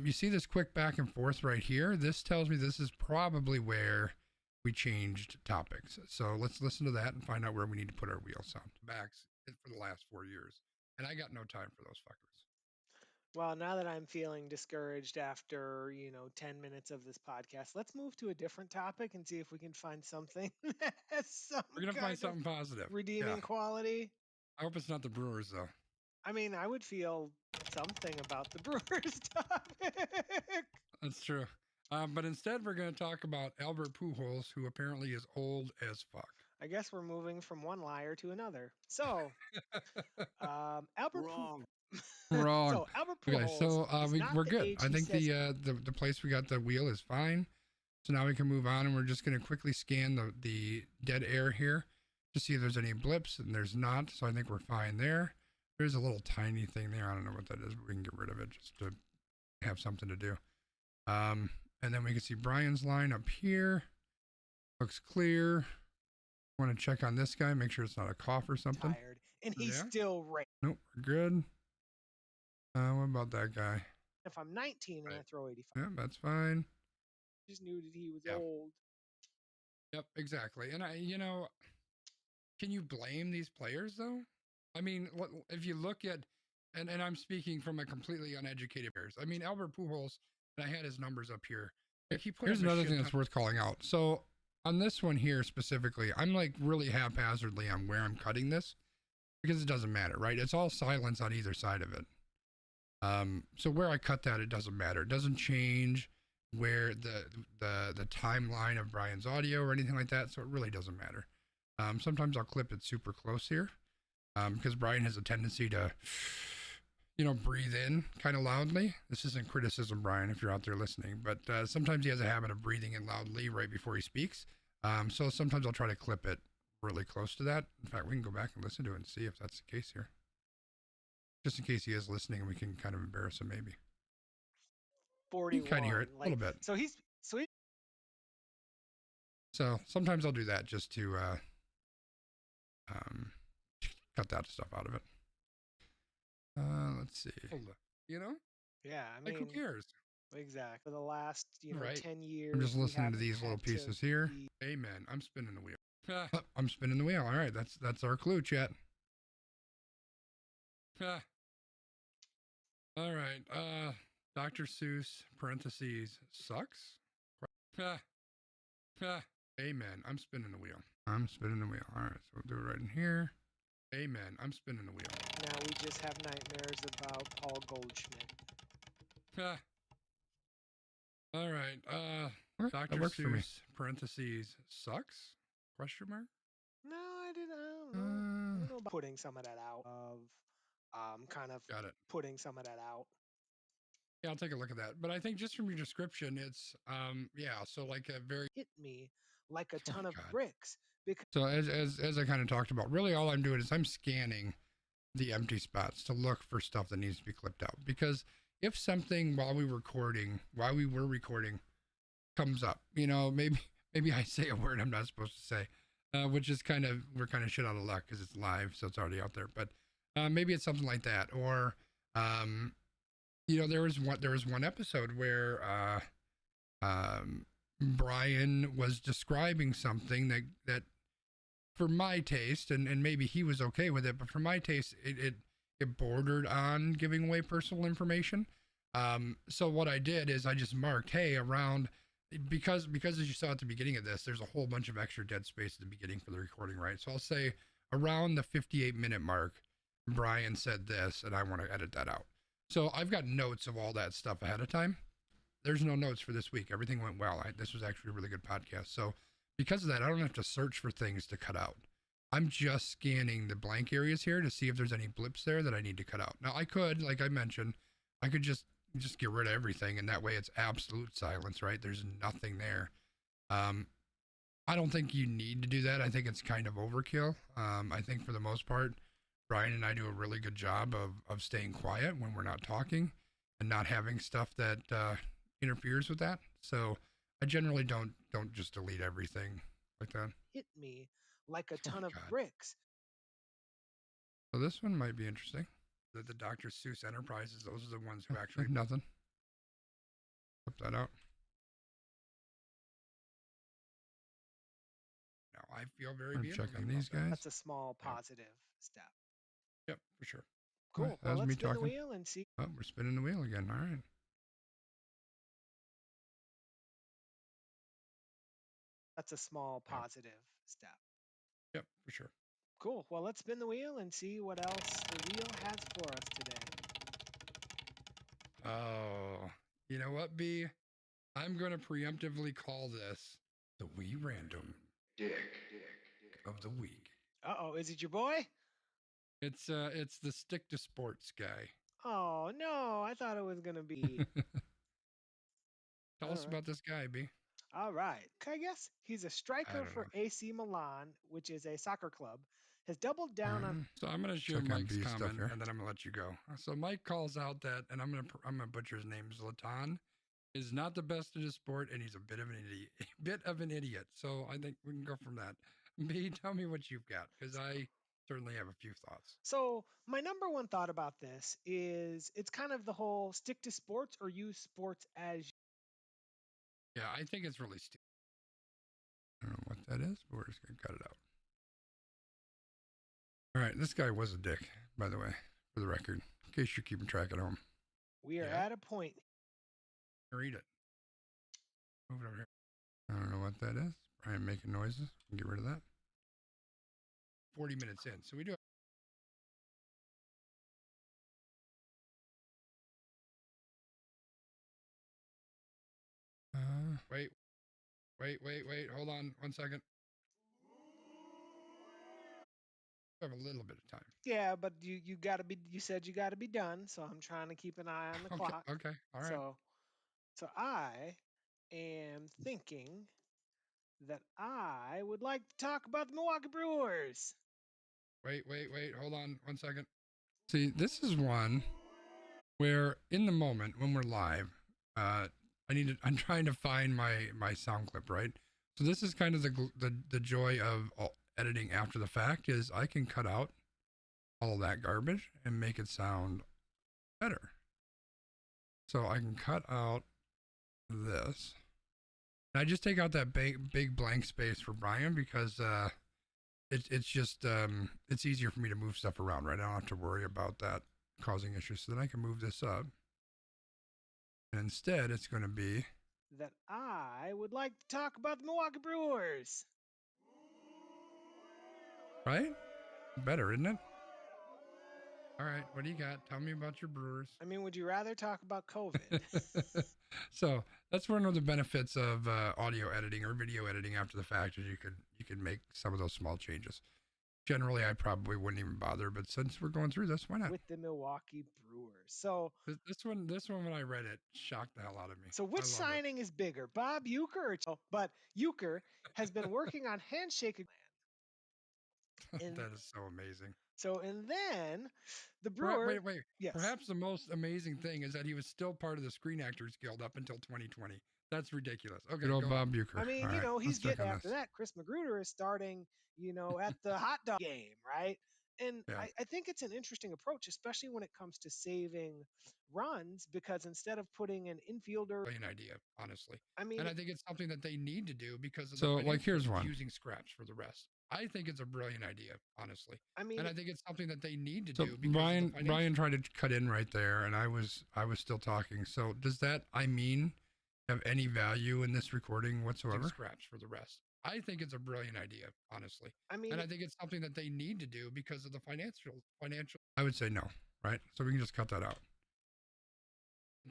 you see this quick back and forth right here. This tells me this is probably where we changed topics. So let's listen to that and find out where we need to put our wheel sound backs for the last 4 years. And I got no time for those fuckers. Well, now that I'm feeling discouraged after, 10 minutes of this podcast, let's move to a different topic and see if we can find something that has some We're going to find something positive. Redeeming quality. I hope it's not the Brewers, though. I mean, I would feel something about the Brewers topic. That's true. But instead, we're going to talk about Albert Pujols, who apparently is old as fuck. I guess we're moving from one liar to another. So, Albert Wrong. Wrong. So Albert Pujols. Okay, so we're good. I think the place we got the wheel is fine. So now we can move on, and we're just going to quickly scan the dead air here to see if there's any blips, and there's not. So I think we're fine there. There's a little tiny thing there. I don't know what that is, but we can get rid of it just to have something to do. And then we can see Brian's line up here. Looks clear. Want to check on this guy, make sure it's not a cough or something. Tired, and he's still right. Nope, we're good. What about that guy? If I'm 19 and I throw 85. Yeah, that's fine. Just knew that he was old. Yep, exactly. And can you blame these players though? I mean, if you look at, and I'm speaking from a completely uneducated players. I mean, Albert Pujols, and I had his numbers up here. Here's another thing that's worth calling out. So on this one here specifically, I'm like really haphazardly on where I'm cutting this, because it doesn't matter, right? It's all silence on either side of it. So where I cut that, it doesn't matter. It doesn't change where the timeline of Brian's audio or anything like that. So it really doesn't matter. Sometimes I'll clip it super close here, because Brian has a tendency to, breathe in kind of loudly. This isn't criticism, Brian, if you're out there listening, but sometimes he has a habit of breathing in loudly right before he speaks. So sometimes I'll try to clip it really close to that. In fact, we can go back and listen to it and see if that's the case here. Just in case he is listening, and we can kind of embarrass him maybe. 41. You can kind of hear it a little bit. So he's sweet. So sometimes I'll do that just to cut that stuff out of it. Let's see. Yeah, I mean, who cares? Exactly. For the last, 10 years. I'm just listening to these little pieces here. Amen. I'm spinning the wheel. I'm spinning the wheel. All right, that's our clue, chat. All right. Dr. Seuss, parentheses, sucks? Amen. I'm spinning the wheel. I'm spinning the wheel. All right, so we'll do it right in here. Amen. I'm spinning the wheel. Now we just have nightmares about Paul Goldschmidt. All right. Dr. Seuss, parentheses, sucks? Question mark? No, I don't know. I don't know about putting some of that out kind of Got it. Putting some of that out. Yeah, I'll take a look at that. But I think just from your description, it's so like a very hit me like a ton of bricks. Because so as I kind of talked about, really all I'm doing is I'm scanning the empty spots to look for stuff that needs to be clipped out. Because if something while we were recording comes up, maybe maybe I say a word I'm not supposed to say, which is we're kind of shit out of luck because it's live, so it's already out there. But maybe it's something like that, or um, there was one episode where Brian was describing something that for my taste, and maybe he was okay with it, but for my taste, it bordered on giving away personal information. So what I did is I just marked, hey, around, because as you saw at the beginning of this, there's a whole bunch of extra dead space at the beginning for the recording, right? So I'll say around the 58-minute mark, Brian said this, and I want to edit that out. So I've got notes of all that stuff ahead of time. There's no notes for this week. Everything went well. This was actually a really good podcast. So because of that, I don't have to search for things to cut out. I'm just scanning the blank areas here to see if there's any blips there that I need to cut out. Now I could, like I mentioned, I could just get rid of everything, and that way it's absolute silence, right? There's nothing there. I don't think you need to do that. I think it's kind of overkill. I think for the most part, Brian and I do a really good job of staying quiet when we're not talking and not having stuff that interferes with that. So I generally don't just delete everything like that. Hit me like a Oh ton my of God. bricks. So this one might be interesting. The Dr. Seuss Enterprises, those are the ones who actually nothing. Flip that out. Now I feel very good. Check on these guys. That's a small positive step. Yep, for sure. Cool. Well, Well, that was let's me spin the talking. wheel and see. Oh, we're spinning the wheel again. All right. That's a small positive step. Yep, for sure. Cool. Well, let's spin the wheel and see what else the wheel has for us today. Oh, you know what, B? I'm going to preemptively call this the Wee Random Dick of the Week. Uh-oh, is it your boy? It's the Stick to Sports guy. Oh, no, I thought it was going to be. Tell us about this guy, B. All right. I guess he's a striker for AC Milan, which is a soccer club. Has doubled down on. So I'm gonna share Mike's comment, and then I'm gonna let you go. So Mike calls out that, and I'm gonna butcher his name. Zlatan is not the best in his sport, and he's a bit of an idiot. So I think we can go from that. B, tell me what you've got, because I certainly have a few thoughts. So my number one thought about this is it's kind of the whole stick to sports or use sports as. Yeah, I think it's really stupid. I don't know what that is, but we're just gonna cut it out. All right, this guy was a dick, by the way, for the record, in case you're keeping track at home. We are at a point. Read it. Move it over here. I don't know what that is. Brian making noises. Get rid of that. 40 minutes in, so we do. Wait. Hold on 1 second. We have a little bit of time. Yeah, but you got to be. You said you got to be done, so I'm trying to keep an eye on the clock. Okay. All right. So I am thinking that I would like to talk about the Milwaukee Brewers. Wait. Hold on 1 second. See, this is one where in the moment when we're live, I'm trying to find my sound clip, right? So this is kind of the joy of editing after the fact is I can cut out all that garbage and make it sound better. So I can cut out this. And I just take out that big blank space for Brian because it's just it's easier for me to move stuff around, right? I don't have to worry about that causing issues. So then I can move this up. And instead it's going to be that I would like to talk about the Milwaukee Brewers. Right? Better, isn't it? All right, what do you got? Tell me about your Brewers. I mean, would you rather talk about COVID? So that's one of the benefits of audio editing or video editing after the fact is you could make some of those small changes. Generally, I probably wouldn't even bother, but since we're going through this, why not? With the Milwaukee Brewers. So this one when I read it shocked the hell out of me. So which signing is bigger, Bob Uecker or but Uecker has been working on handshake. That is so amazing. So and then the Brewers. Wait. Yes. Perhaps the most amazing thing is that he was still part of the Screen Actors Guild up until 2020. That's ridiculous. Okay, Good old go Bob on. Bucher. I mean, All you right, know, he's let's check getting on after this. that. Chris Magruder is starting, at the hot dog game, right? And Yeah. I think it's an interesting approach, especially when it comes to saving runs, because instead of putting an infielder, Brilliant idea, honestly. I mean, And I think it's something that they need to do because of So, the like, here's financials, one. using scraps for the rest. I think it's a brilliant idea, honestly. I mean, And I think it's something that they need to So do because Brian, of the financials. Brian tried to cut in right there, and I was still talking. So does that, I mean, have any value in this recording whatsoever? Scraps for the rest. I think it's a brilliant idea, honestly. I mean, And I think it's something that they need to do because of the financial. I would say no, right? So we can just cut that out.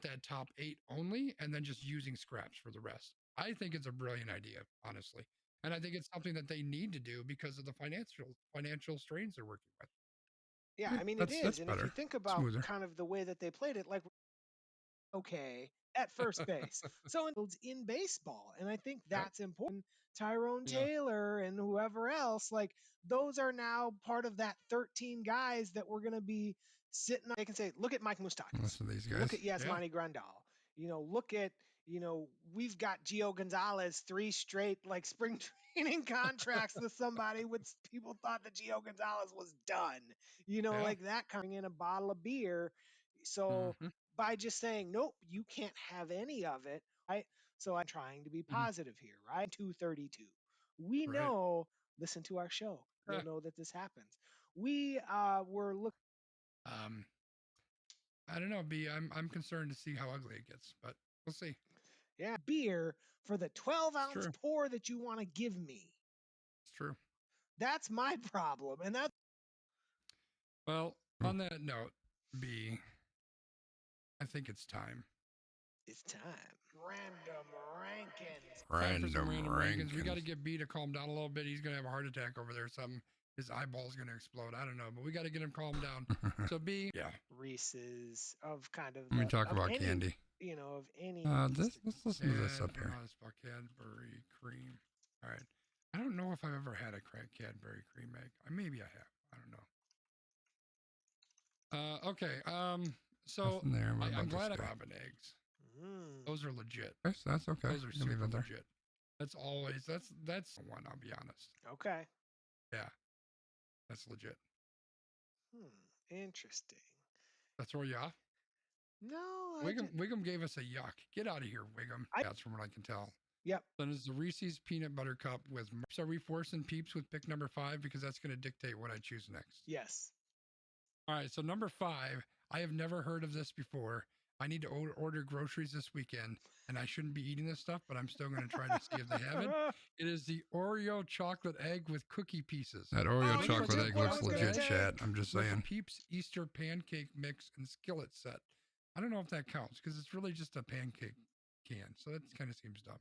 That top 8 only, and then just using scraps for the rest. I think it's a brilliant idea, honestly. And I think it's something that they need to do because of the financial strains they're working with. yeah, Yeah, I mean, it that's is. And if you better. think about Smoother. kind of the way that they played it, like, okay, at first base. So it's in baseball. And I think Yep. that's important. Tyrone Yeah. Taylor and whoever else, like those are now part of that 13 guys that we're going to be sitting on. They can say, look at Mike Moustakas. Listen to these guys. Look at Yasmani Grandal. Look at, we've got Gio Gonzalez 3 straight like spring training contracts with somebody with people thought that Gio Gonzalez was done. Yeah. Like that coming in a bottle of beer. So Mhm. by just saying, nope, you can't have any of it, right? So I'm trying to be positive here, right? 232. We Right. know, listen to our show. You'll know that this happens. We were looking. I don't know, B. I'm concerned to see how ugly it gets, but we'll see. Yeah, beer for the 12-ounce true. pour that you want to give me. It's true. That's my problem. And that's Well, on that note, B, I think it's time. it's time. Random rankings. Time for some Random random rankings. We got to rankings. get B to calm down a little bit. He's going to have a heart attack over there or something. His eyeball's going to explode. I don't know, but we got to get him calmed down. So B, yeah. Reese's of kind of. Let me talk of about any, candy. Of any. Let's listen to this up here. It's about Cadbury cream. All right. I don't know if I've ever had a Cadbury cream egg. Maybe I have. I don't know. Okay. So Nothing there about I'm this glad I guy. Robin eggs. Mm. Those are legit. Yes, that's okay. Those are You can leave super it there. legit. That's always that's one. I'll be honest. Okay. Yeah, that's legit. Interesting. That's throw you off. No, Wiggum gave us a yuck. Get out of here, Wiggum. That's from what I can tell. Yep. Then it's the Reese's peanut butter cup with. So are we forcing Peeps with pick number 5 because that's going to dictate what I choose next? Yes. All right. So number 5. I have never heard of this before. I need to order groceries this weekend, and I shouldn't be eating this stuff, but I'm still going to try to see if they have it. It is the Oreo chocolate egg with cookie pieces. That Oreo Oh, you chocolate took egg what I looks was gonna legit, take. chat. I'm just With the saying. Peeps Easter pancake mix and skillet set. I don't know if that counts because it's really just a pancake can, so that kind of seems dumb.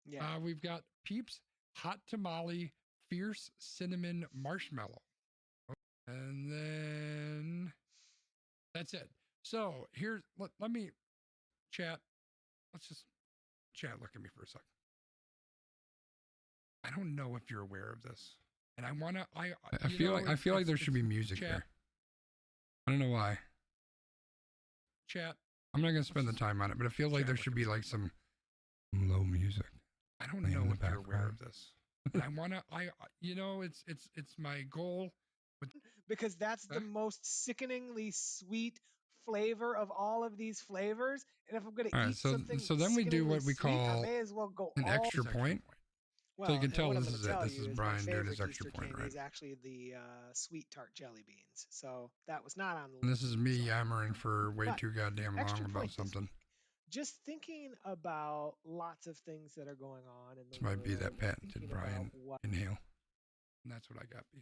Yeah. We've got Peeps hot tamale fierce cinnamon marshmallow, and then that's it. So here's let me chat. Let's just chat. Look at me for a second. I don't know if you're aware of this, and I wanna. I feel like there should be music chat. there. I don't know why. Chat. I'm not gonna spend the time on it, but it feels like there should be like some low music. I don't playing know in the if you're aware background. of this. And I wanna. It's my goal. Because that's the most sickeningly sweet flavor of all of these flavors. And if I'm going All to right, eat something, so then we do sickeningly what we sweet, I call may as well go an all extra point. Well, So you can and tell what I'm this gonna is it. tell This you is my Brian doing his favorite extra Easter point, candy right? is actually the sweet tart jelly beans. So that was not on the And list. this is me so- yammering for way But too goddamn extra long about point this something. week. Just thinking about lots of things that are going on in the This might be world, that and patented thinking Brian about what inhale. And that's what I got. B.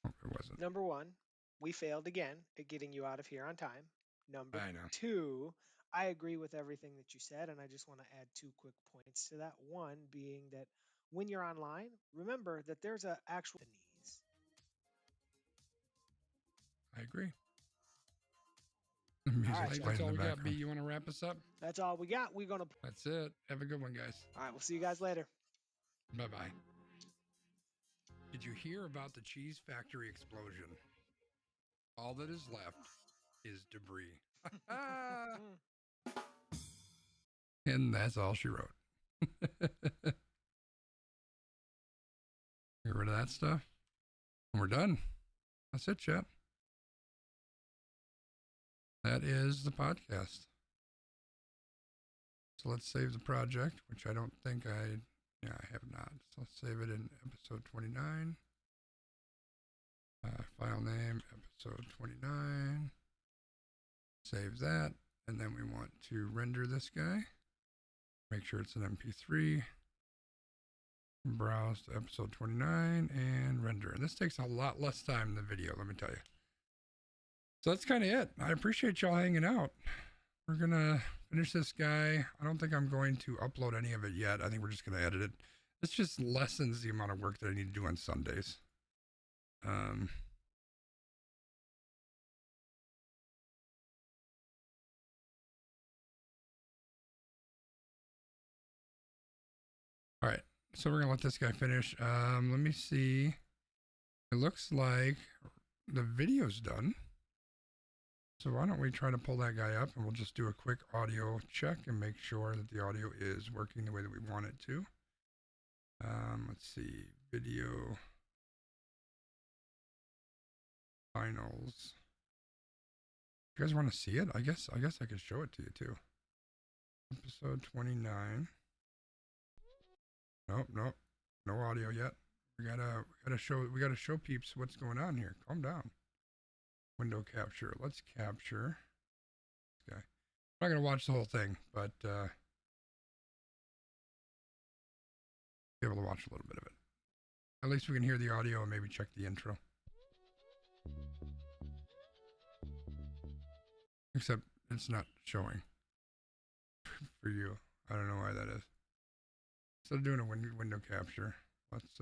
Oh, it wasn't. Number one, we failed again at getting you out of here on time. Number I know. 2, I agree with everything that you said, and I just want to add 2 quick points to that. One being that when you're online, remember that there's an actual knees. I agree. The music's right, playing That's in all the we got. B. background. You want to wrap us up? That's all we got. We're gonna. That's it. Have a good one, guys. All right, we'll see you guys later. Bye bye. Did you hear about the cheese factory explosion? All that is left is debris. And that's all she wrote. Get rid of that stuff. And we're done. That's it, chat. That is the podcast. So let's save the project, which I don't think I have not. So let's save it in episode 29. File name, episode 29. Save that. And then we want to render this guy. Make sure it's an MP3. Browse to episode 29 and render. And this takes a lot less time than the video, let me tell you. So that's kind of it. I appreciate y'all hanging out. We're going to finish this guy. I don't think I'm going to upload any of it yet. I think we're just going to edit it. This just lessens the amount of work that I need to do on Sundays. All right. So we're going to let this guy finish. Let me see. It looks like the video's done. So why don't we try to pull that guy up and we'll just do a quick audio check and make sure that the audio is working the way that we want it to. Let's see, video finals. You guys want to see it? I guess I could show it to you too. Episode 29. Nope, no audio yet. We gotta show peeps what's going on here. Calm down. Window capture. Let's capture this guy. I'm not gonna watch the whole thing, but be able to watch a little bit of it. At least we can hear the audio and maybe check the intro. Except it's not showing for you. I don't know why that is. Instead of doing a window capture, let's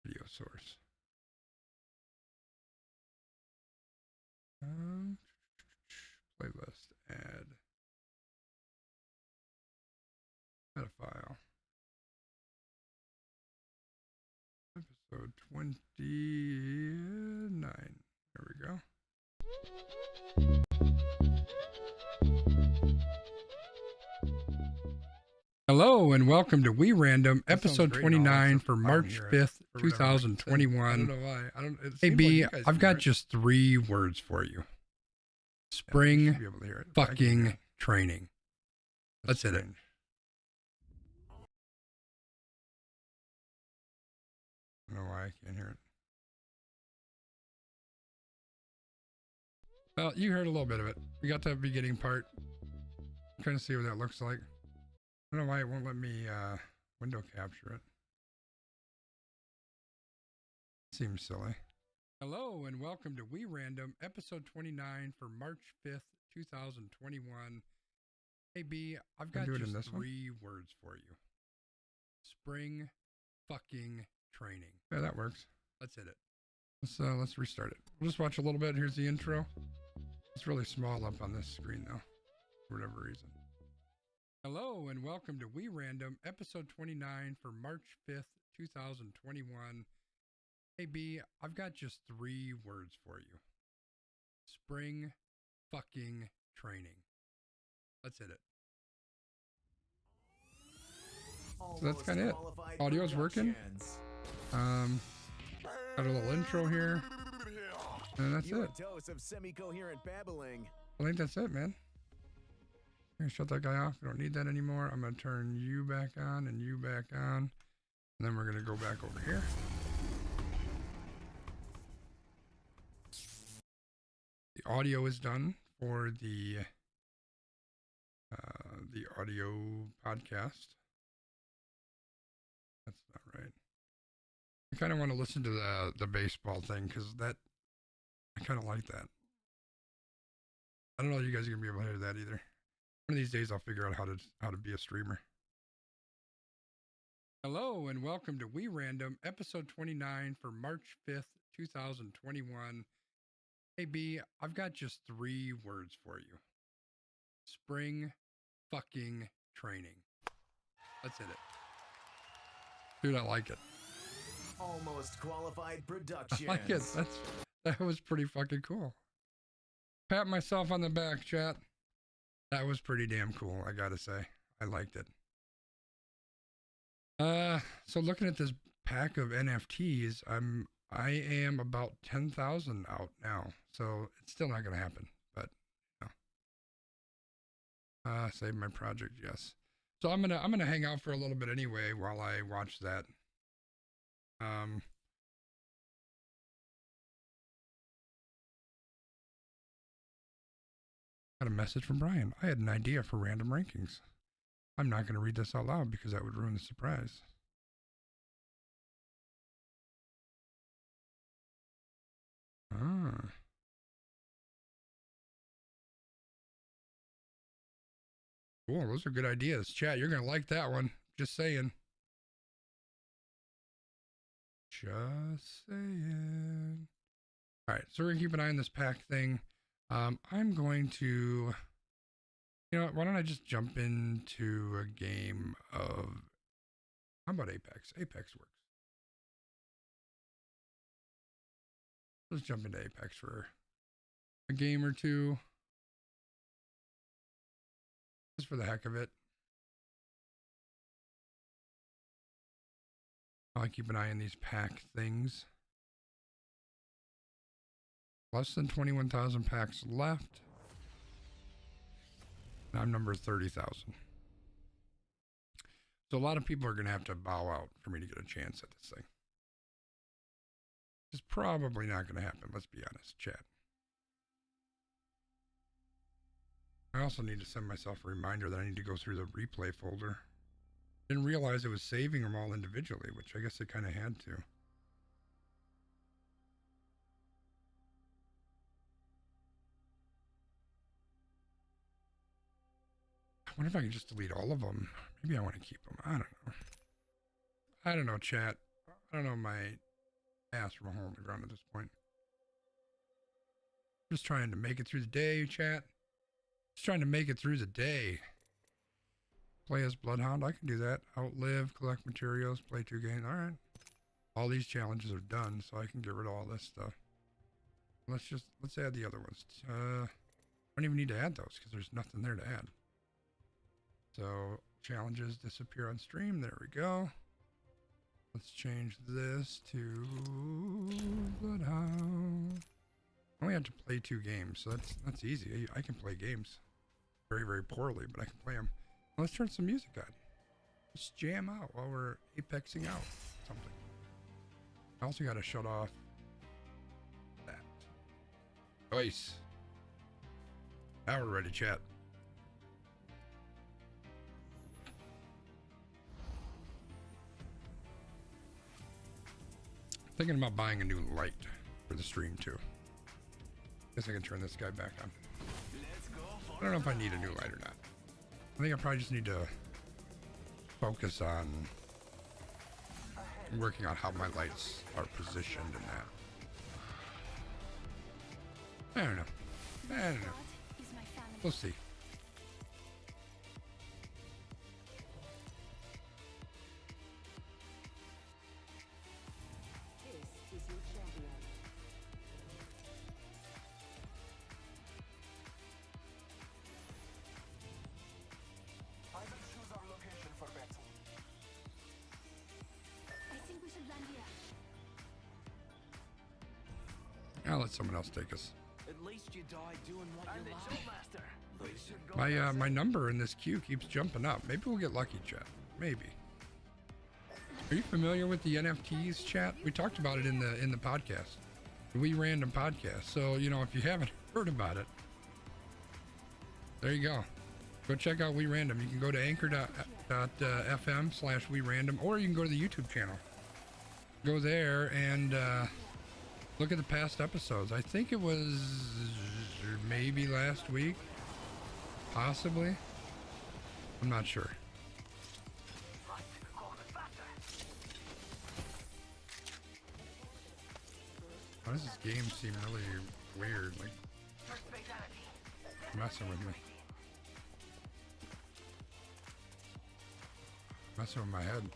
video source. Playlist, add a file. Episode 29. There we go. Hello and welcome to We Random, episode 29 for March 5th, 2021. I don't know why. Hey B, I've got just 3 words for you. Spring fucking training. Let's hit it. I don't know why I can't hear it. Well, you heard a little bit of it. We got that beginning part. I'm trying to see what that looks like. I don't know why it won't let me window capture it. Seems silly. Hello and welcome to We Random, episode 29 for March 5th, 2021. Hey B, I've got just 3 words for you. Spring fucking training. Yeah, that works. Let's hit it. Let's restart it. We'll just watch a little bit. Here's the intro. It's really small up on this screen though, for whatever reason. Hello and welcome to We Random, episode 29 for March 5th, 2021. Hey B, I've got just 3 words for you. Spring fucking training. Let's hit it. So that's kind of it. Audio's working. Got a little intro here. And that's it. Dose of semi-coherent babbling. I think that's it, man. I'm gonna shut that guy off. We don't need that anymore. I'm gonna turn you back on and you back on. And then we're gonna go back over here. The audio is done for the audio podcast. That's not right. I kind of want to listen to the baseball thing because I kind of like that. I don't know if you guys are gonna be able to hear that either. One of these days I'll figure out how to be a streamer. Hello and welcome to We Random, episode 29 for March 5th, 2021. Hey B, I've got just 3 words for you. Spring fucking training. Let's hit it. Dude, I like it. Almost Qualified Productions. I like it. That was pretty fucking cool. Pat myself on the back, chat. That was pretty damn cool, I gotta say. I liked it. So looking at this pack of NFTs, I am about 10,000 out now. So it's still not gonna happen, but you know. Save my project, yes. So I'm gonna hang out for a little bit anyway while I watch that. Got a message from Brian. I had an idea for random rankings. I'm not going to read this out loud because that would ruin the surprise. Ah. Cool, those are good ideas. Chat, you're going to like that one. Just saying. Just saying. All right, so we're going to keep an eye on this pack thing. I'm going to, you know, why don't I just jump into a game of, how about Apex? Apex works. Let's jump into Apex for a game or two. Just for the heck of it. I'll keep an eye on these pack things. Less than 21,000 packs left. And I'm number 30,000. So a lot of people are going to have to bow out for me to get a chance at this thing. It's probably not going to happen, let's be honest, chat. I also need to send myself a reminder that I need to go through the replay folder. Didn't realize it was saving them all individually, which I guess it kind of had to. I wonder if I can just delete all of them. Maybe I want to keep them. I don't know. I don't know, chat. I don't know my ass from a hole in the ground at this point. Just trying to make it through the day, chat. Just trying to make it through the day. Play as Bloodhound. I can do that. Outlive, collect materials, play 2 games. All right. All these challenges are done, so I can get rid of all this stuff. Let's add the other ones. I don't even need to add those because there's nothing there to add. So challenges disappear on stream. There we go. Let's change this to Bloodhound. I only have to play 2 games, so that's easy. I can play games very, very poorly, but I can play them. Let's turn some music on. Let's jam out while we're apexing out something. I also got to shut off that. Nice. Now we're ready, chat. Thinking about buying a new light for the stream too. Guess I can turn this guy back on. I don't know if I need a new light or not. I think I probably just need to focus on working on how my lights are positioned in that. I don't know. We'll see. I'll let someone else take us. At least you die doing what you love. My number in this queue keeps jumping up. Maybe we'll get lucky, chat. Maybe. Are you familiar with the NFTs, chat? We talked about it in the podcast, the We Random podcast. So you know, if you haven't heard about it, there you go. Go check out We Random. You can go to anchor.fm/We Random, or you can go to the YouTube channel. Go there and look at the past episodes. I think it was maybe last week, possibly. I'm not sure. Why does this game seem really weird? Like, messing with me. Messing with my head.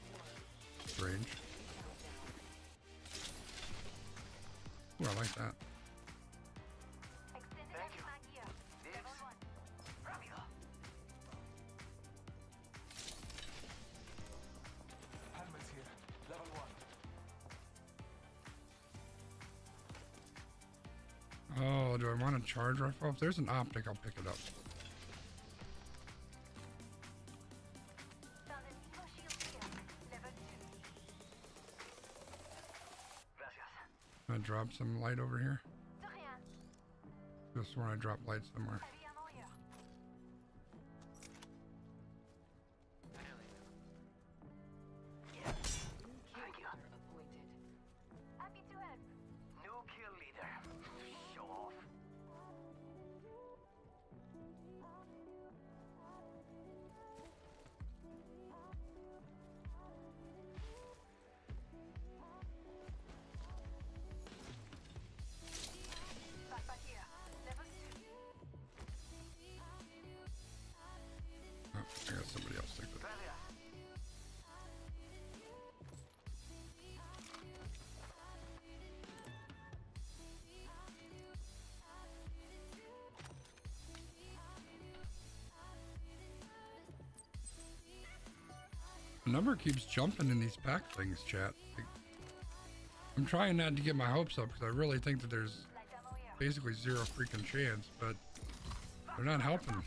Strange. Ooh, I like that. want a charge rifle? If there's an optic, I'll pick it up. I drop some light over here. Just when I drop light somewhere. I got somebody else take it. The number keeps jumping in these pack things, chat. Like, I'm trying not to get my hopes up because I really think that there's basically zero freaking chance, but they're not helping.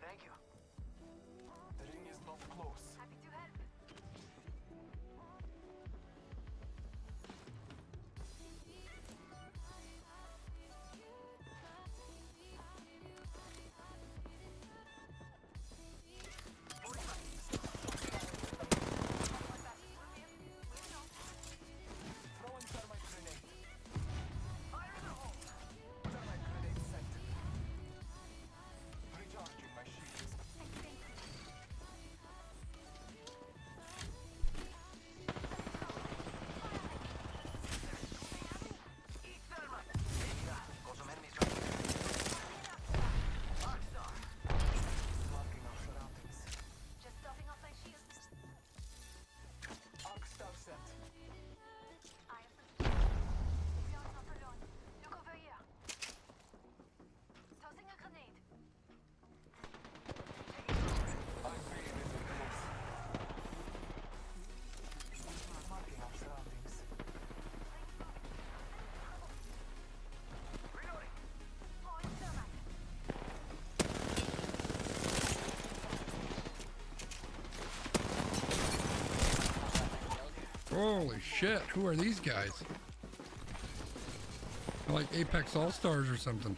Thank you. The ring is not close. Happy to help. Throwing thermite grenade. Fire in the hole. Thermite grenade set. Recharging my shields. Eat thermite. Got some enemies right here. Rockstar. Marking our surroundings. Just topping off my shields. Arc star set. I am we are not alone. Look over here. Tossing a grenade. I'm bringing this in close. Marking our surroundings. Reloading. Throwing thermite. Holy shit, who are these guys? They're like Apex All-Stars or something.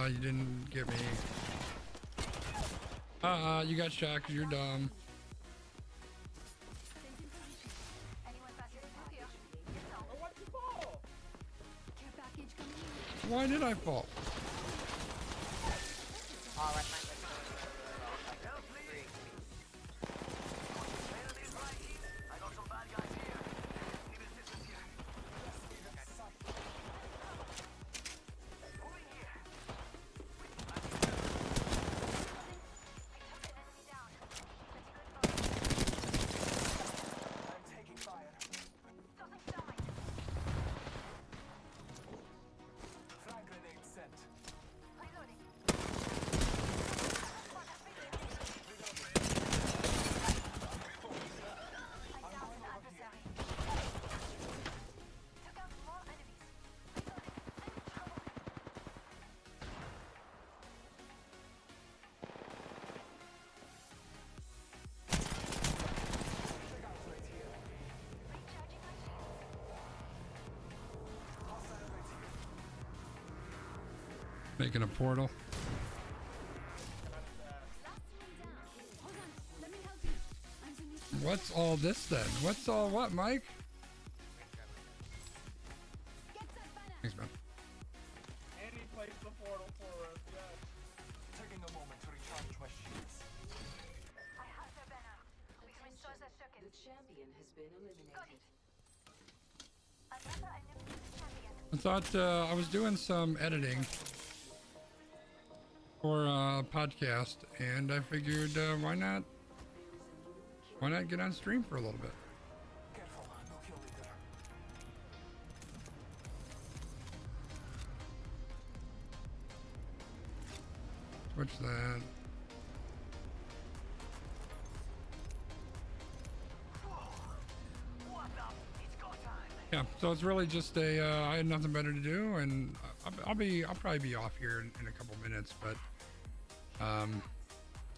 You didn't get me. You got shot because you're dumb. Anyone passing through here? Get down. Care package coming in. Why did I fall? Help, please. Enemies right here. I got some bad guys here. Need assistance here. Moving here. I took an enemy down. Pretty good for I'm taking fire. tossing thermite. Frag grenade set. Reloading. I downed an adversary. Took out more enemies. Check out right here. Recharging my shields. Hostile right here. Making a portal. Last one down. Hold on. Let me help you. I'm the new What's all this then? What's all what, Mike? Get that banner. Thanks, man. And he placed the portal for us, yes. Taking a moment to recharge my shields. I have the banner. We can restore the circuit. The champion has been Got eliminated. it. Another unlimited champion. I thought I was doing some editing for a podcast, and I figured why not get on stream for a little bit. Careful, no kill leader. switch that. Yeah, so it's really just a, I had nothing better to do, and I'll probably be off here in a couple minutes, but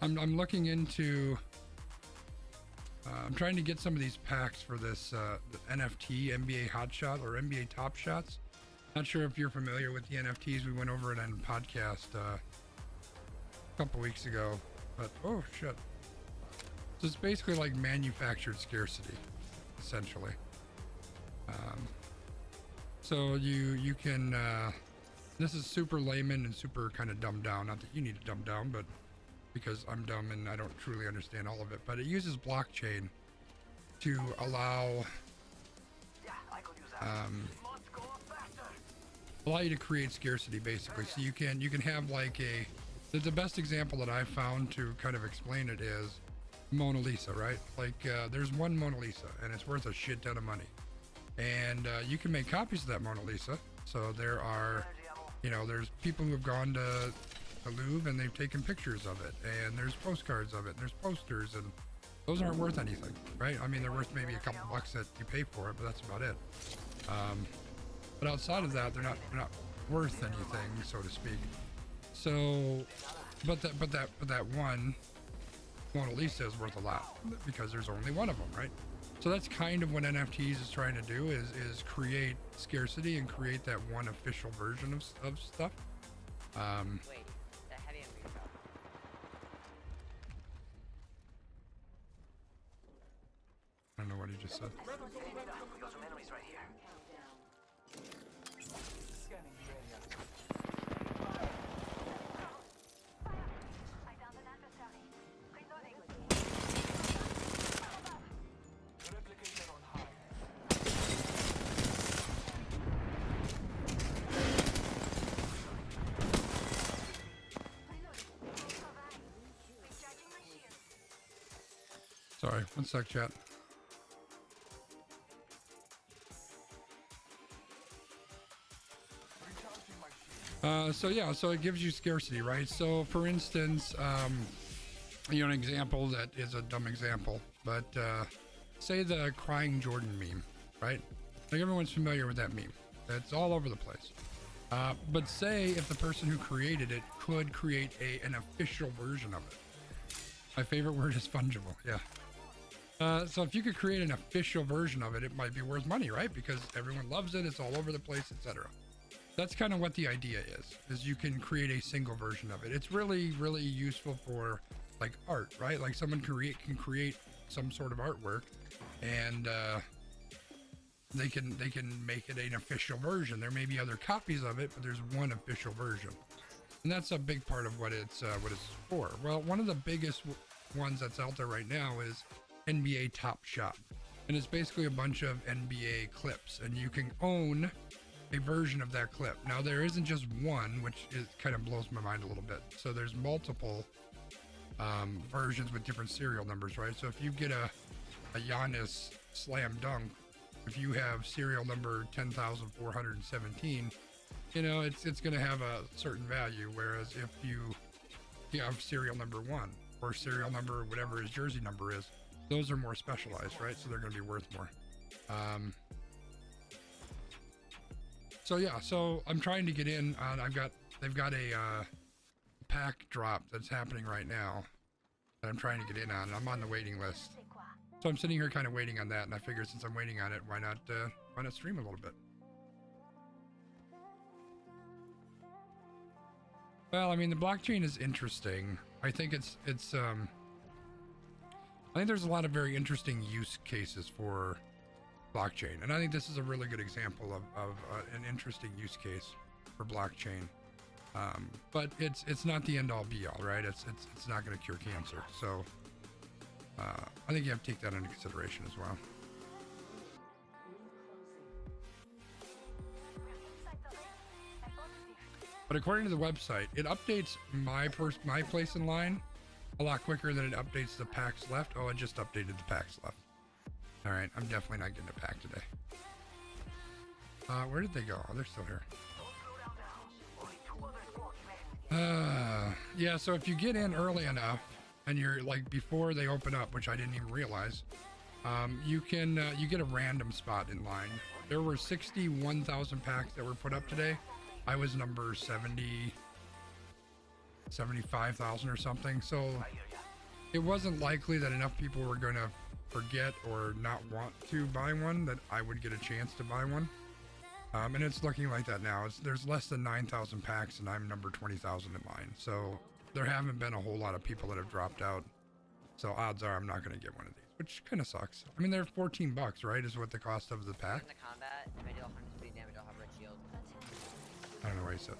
I'm looking into, I'm trying to get some of these packs for this the NFT NBA Hot Shot or NBA Top Shots. Not sure if you're familiar with the NFTs. We went over it on a podcast a couple weeks ago, but oh shit. So it's basically like manufactured scarcity, essentially. So you can, this is super layman and super kind of dumbed down. Not that you need to dumb down, but because I'm dumb and I don't truly understand all of it. But it uses blockchain to allow you to create scarcity, basically. So you can have like the best example that I found to kind of explain it is Mona Lisa, right? Like there's one Mona Lisa and it's worth a shit ton of money. And you can make copies of that Mona Lisa. So there are, there's people who have gone to the Louvre and they've taken pictures of it, and there's postcards of it, and there's posters, and those aren't worth anything, right? I mean, they're worth maybe a couple bucks that you pay for it, but that's about it. But outside of that, they're not worth anything, so to speak. So, but that one Mona Lisa is worth a lot because there's only one of them, right? So that's kind of what NFTs is trying to do is create scarcity and create that one official version of stuff. Wait, the heavy and refill. I don't know what he just said. We got some enemies right here. Scanning the area. I downed an adversary. Reloading. Replicator on high. Recharging my shield. Sorry, one sec, chat. So it gives you scarcity, right? So for instance, an example that is a dumb example, but say the crying Jordan meme, right? Like everyone's familiar with that meme. That's all over the place. But say if the person who created it could create an official version of it. My favorite word is fungible. Yeah. So if you could create an official version of it, it might be worth money, right? Because everyone loves it. It's all over the place, etc. That's kind of what the idea is you can create a single version of it. It's really, really useful for like art, right? Like someone can create some sort of artwork and they can make it an official version. There may be other copies of it, but there's one official version. And that's a big part of what it's for. Well, one of the biggest ones that's out there right now is NBA Top Shot. And it's basically a bunch of NBA clips, and you can own a version of that clip. Now there isn't just one, which is kind of blows my mind a little bit. So there's multiple versions with different serial numbers, right? So if you get a Giannis slam dunk, if you have serial number 10,417, it's going to have a certain value. Whereas if you have serial number 1 or serial number whatever his jersey number is, those are more specialized, right? So they're going to be worth more. So I'm trying to get in on, they've got a pack drop that's happening right now that I'm trying to get in on. I'm on the waiting list. So I'm sitting here kind of waiting on that, and I figured since I'm waiting on it, why not stream a little bit? Well, I mean, the blockchain is interesting. I think I think there's a lot of very interesting use cases for blockchain, and I think this is a really good example of an interesting use case for blockchain. But it's not the end all be all, right? It's not going to cure cancer. So I think you have to take that into consideration as well. But according to the website, it updates my place in line a lot quicker than it updates the packs left. Oh, it just updated the packs left. All right, I'm definitely not getting a pack today. Where did they go? Oh, they're still here. Yeah, so if you get in early enough and you're like before they open up, which I didn't even realize, you get a random spot in line. There were 61,000 packs that were put up today. I was number 75,000 or something. So it wasn't likely that enough people were going to forget or not want to buy one that I would get a chance to buy one. And it's looking like that now. There's less than 9,000 packs and I'm number 20,000 in line. So there haven't been a whole lot of people that have dropped out. So odds are I'm not going to get one of these, which kind of sucks. I mean, they're $14, right? Is what the cost of the pack. In the combat, if I deal 150 damage, I'll have red shield. I don't know what he said.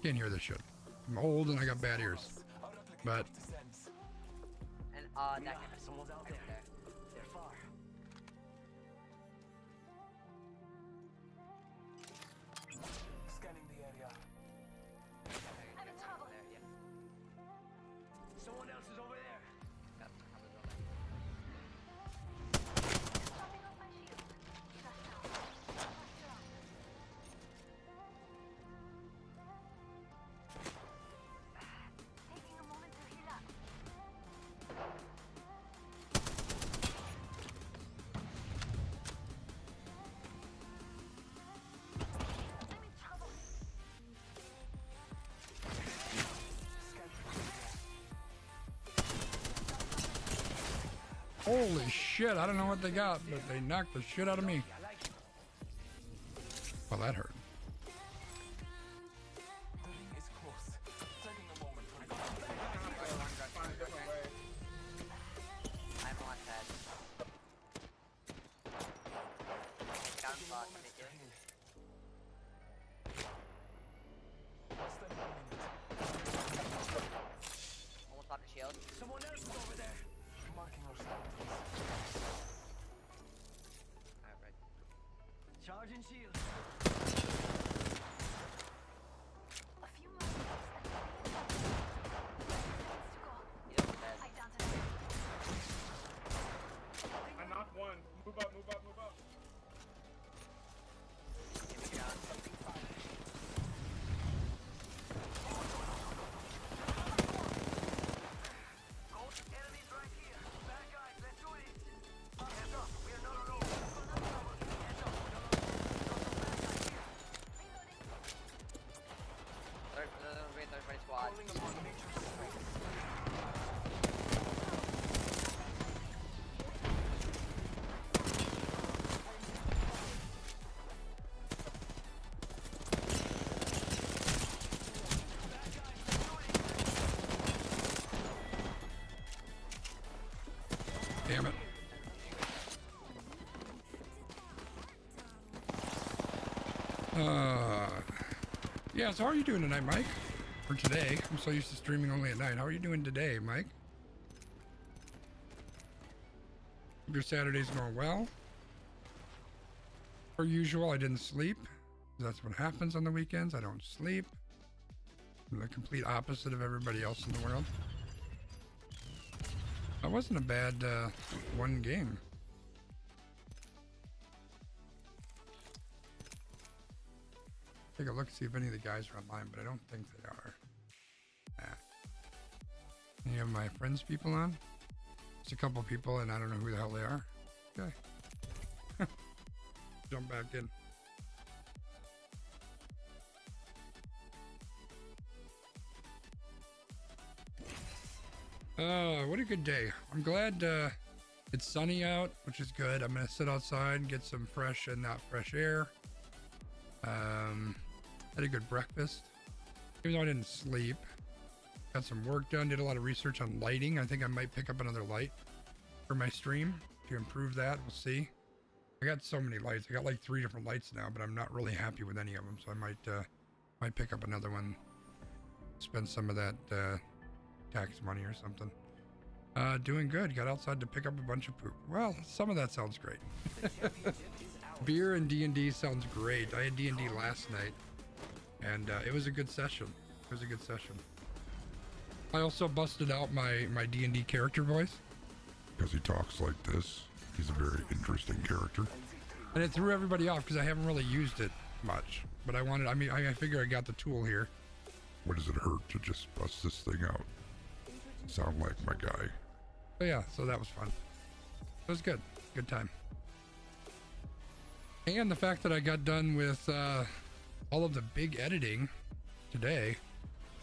Can't hear this shit. I'm old and I got bad ears. But And that can Someone's out there. They're far. Scanning the area. I'm in trouble. there, yeah. Someone else is over there. Got some cover building. Popping off my shield. Just now. What's wrong? Taking a moment to heal up. I'm in trouble. holy shit, I don't know what they got, but they knocked the shit out of me. Well, that hurt. The ring is close. Taking a moment to recover. Find a different way. I have a launch pad. Down spot, hit you. Less than 1 minute. Almost popped the shield. Someone else is over there. Marking our surroundings. Alright, right. Charging shield. A few more steps and seconds to go. You don't dead. I downed it. I knocked one. Move up, move up, move up. Give me down. Enemies right here. Bad guys, let's do it. Hands up. We are not alone. Hands up. Third party squad. Calling upon nature's strength. Damn it. Yeah, so how are you doing tonight, Mike? Or today? I'm so used to streaming only at night. How are you doing today, Mike? Hope your Saturday's going well. Per usual, I didn't sleep. That's what happens on the weekends. I don't sleep. I'm the complete opposite of everybody else in the world. That wasn't a bad one game. Take a look, see if any of the guys are online, but I don't think they are. Nah. Any of my friends people on? Just a couple people, and I don't know who the hell they are. Okay. Jump back in. What a good day. I'm glad it's sunny out, which is good. I'm gonna sit outside and get some fresh and not fresh air. Had a good breakfast, even though I didn't sleep. Got some work done, did a lot of research on lighting. I think I might pick up another light for my stream to improve that. We'll see. I got so many lights. I got like 3 different lights now, but I'm not really happy with any of them. So I might pick up another one, spend some of that tax money or something. Doing good. Got outside to pick up a bunch of poop. Well, some of that sounds great. Beer and D&D sounds great. I had D&D last night, and it was a good session. It was a good session. I also busted out my D&D character voice. Because he talks like this. He's a very interesting character. And it threw everybody off because I haven't really used it much. But I figure I got the tool here. what does it hurt to just bust this thing out? Sound like my guy. But yeah, so that was fun. It was good. Good time. And the fact that I got done with all of the big editing today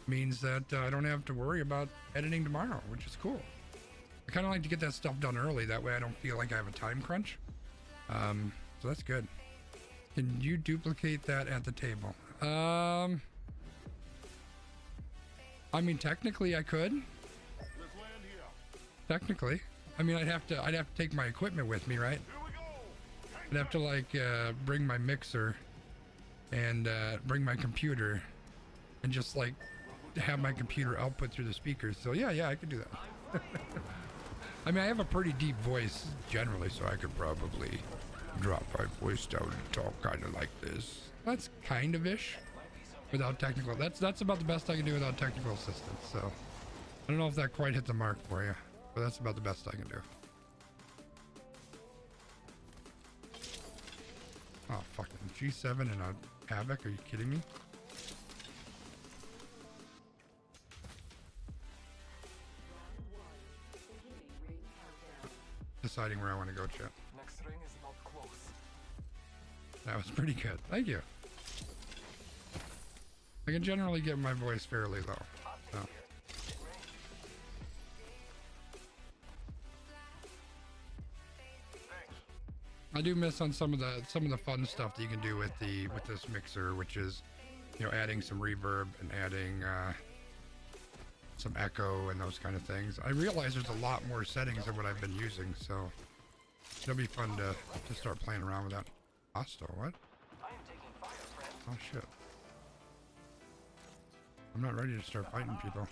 means that I don't have to worry about editing tomorrow, which is cool. I kind of like to get that stuff done early. That way I don't feel like I have a time crunch. So that's good. Can you duplicate that at the table? I mean, technically I could. Technically. I mean, I'd have to take my equipment with me, right? I'd have to like bring my mixer and bring my computer and just like have my computer output through the speakers. So yeah, I could do that. I mean, I have a pretty deep voice generally, so I could probably drop my voice down and talk kind of like this. That's kind of ish without technical. That's about the best I can do without technical assistance. So I don't know if that quite hit the mark for you, but that's about the best I can do. Oh, fucking G7 and a Havoc. Are you kidding me? Deciding where I want to go, chat. Next ring is not close. That was pretty good. Thank you. I can generally get my voice fairly low. So. I do miss on some of the fun stuff that you can do with this mixer, which is, you know, adding some reverb and adding some echo and those kind of things. I realize there's a lot more settings than what I've been using, so it'll be fun to start playing around with that. Hostile, what? Oh shit. I'm not ready to start fighting people.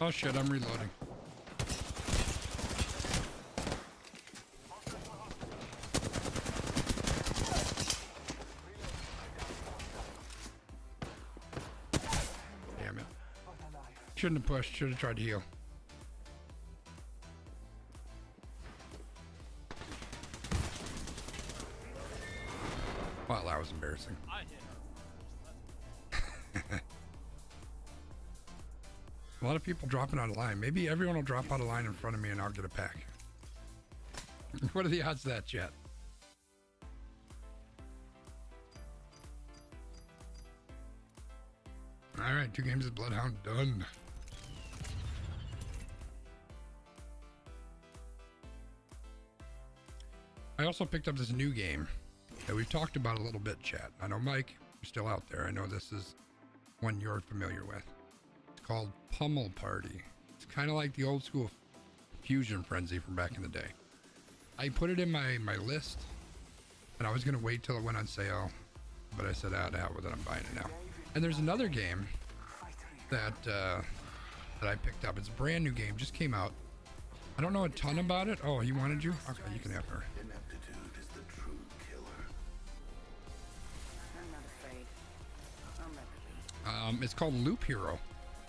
Oh shit, I'm reloading. Damn it. Shouldn't have pushed, should have tried to heal. Well, that was embarrassing. A lot of people dropping out of line. Maybe everyone will drop out of line in front of me and I'll get a pack. What are the odds of that, chat? Alright, 2 games of Bloodhound done. I also picked up this new game that we've talked about a little bit, chat. I know, Mike, you're still out there. I know this is one you're familiar with. Called Pummel Party. It's kind of like the old school Fusion Frenzy from back in the day. I put it in my list, and I was gonna wait till it went on sale, but I said, "Ah, the hell with it, I'm buying it now." And there's another game that I picked up. It's a brand new game, just came out. I don't know a ton about it. Oh, he wanted you? Okay, you can have her. Ineptitude is the true killer. I'm not afraid. I'll never leave. It's called Loop Hero.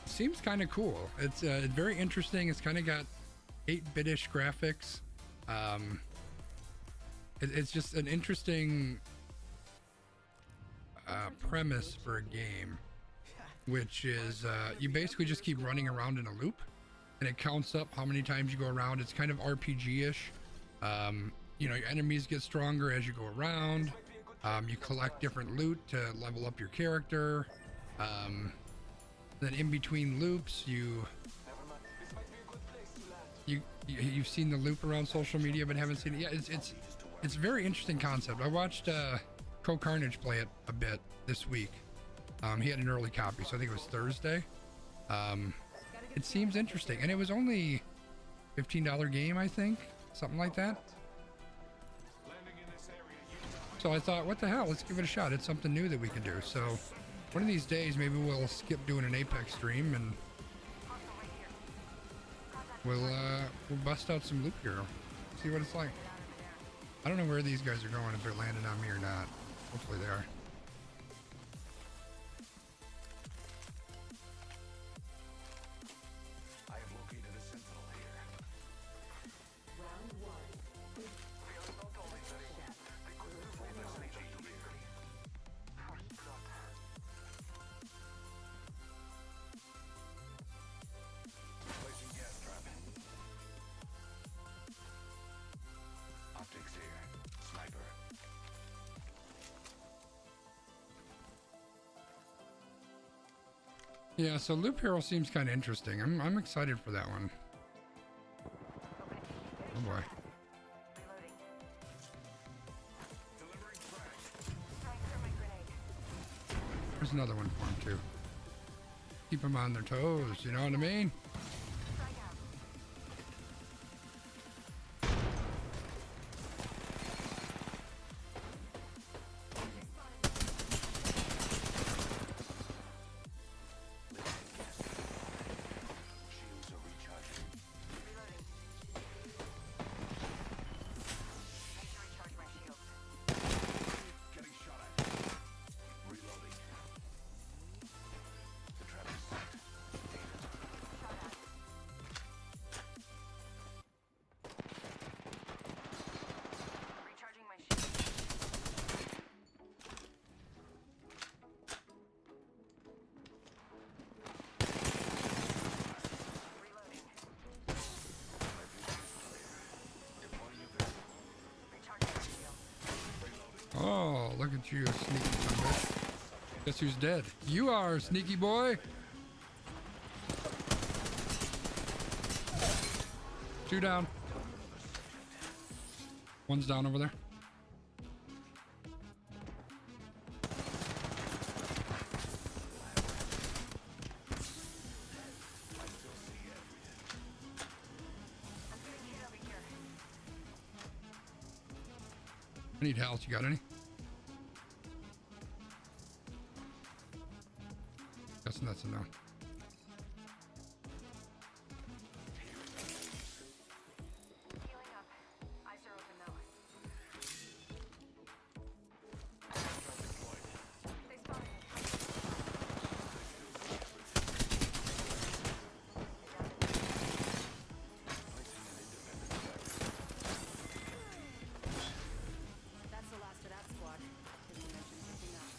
Seems kind of cool. It's very interesting. It's kind of got 8-bit-ish graphics. It's just an interesting premise for a game, which is you basically just keep running around in a loop, and it counts up how many times you go around. It's kind of RPG-ish. You know, your enemies get stronger as you go around. You collect different loot to level up your character. Then in between loops, you've seen the loop around social media but haven't seen it. Yeah, it's a very interesting concept. I watched Co-Carnage play it a bit this week. He had an early copy, so I think it was Thursday. It seems interesting, and it was only $15 game, I think, something like that. So I thought, what the hell? Let's give it a shot. It's something new that we can do. So one of these days, maybe we'll skip doing an Apex stream and we'll bust out some Loop Hero. See what it's like. I don't know where these guys are going, if they're landing on me or not. Hopefully they are. Yeah, so Loop Hero seems kind of interesting. I'm excited for that one. Oh boy. There's another one for him too. Keep them on their toes, you know what I mean? Oh, look at you, sneaky son of a bitch. Guess who's dead? You are, sneaky boy. Two down. One's down over there. I need health. You got any? Guessing that's a no. That's the last of that squad. Didn't mention anything else.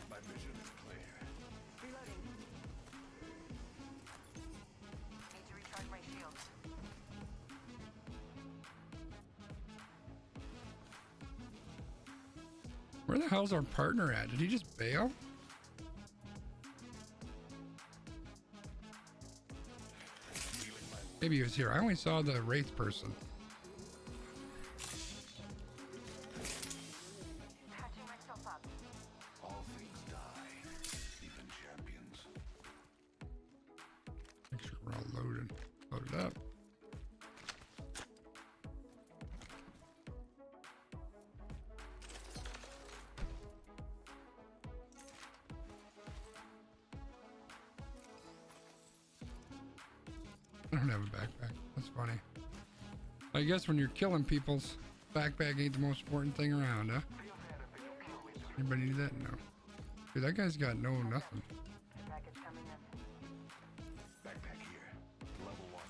My vision is clear. Reloading. Need to recharge my shields. Where the hell's our partner at? Did he just bail? Maybe he was here. I only saw the Wraith person. Patching myself up. All things die, even champions. Make sure we're all loaded up. I don't have a backpack. That's funny. I guess when you're killing people's backpack ain't the most important thing around, huh? Anybody need that? No. Dude, that guy's got no nothing. Package coming in. Backpack here. Level 1.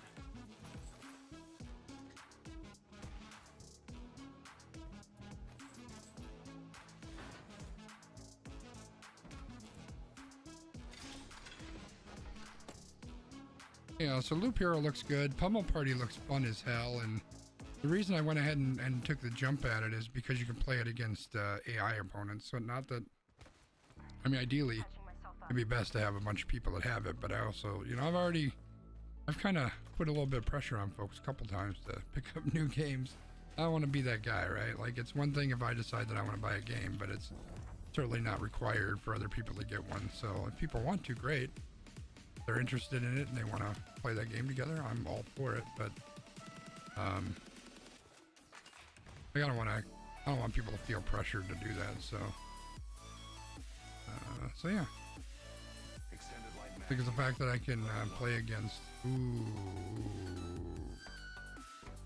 Yeah, so Loop Hero looks good. Pummel Party looks fun as hell, and the reason I went ahead and took the jump at it is because you can play it against AI opponents. So not that, I mean, ideally, Patching myself up. it'd be best to have a bunch of people that have it, but I also, you know, I've kind of put a little bit of pressure on folks a couple times to pick up new games. I don't want to be that guy, right? Like, it's one thing if I decide that I want to buy a game, but it's certainly not required for other people to get one. So if people want to, great. If they're interested in it and they want to play that game together, I'm all for it. But I don't want people to feel pressured to do that. So yeah, Extended light mag. because the fact that I can play against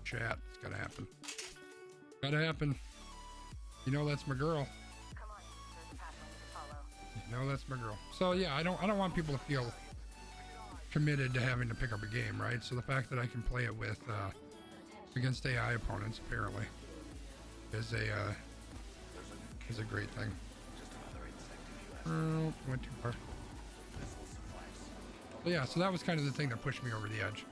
chat, it's gotta happen. Gotta happen. You know that's my girl. Come on. There's a path I need to follow. You know that's my girl. So yeah, I don't want people to feel committed to having to pick up a game, right? So the fact that I can play it with against AI opponents apparently is a great thing. Oh, went too far. But yeah, so that was kind of the thing that pushed me over the edge.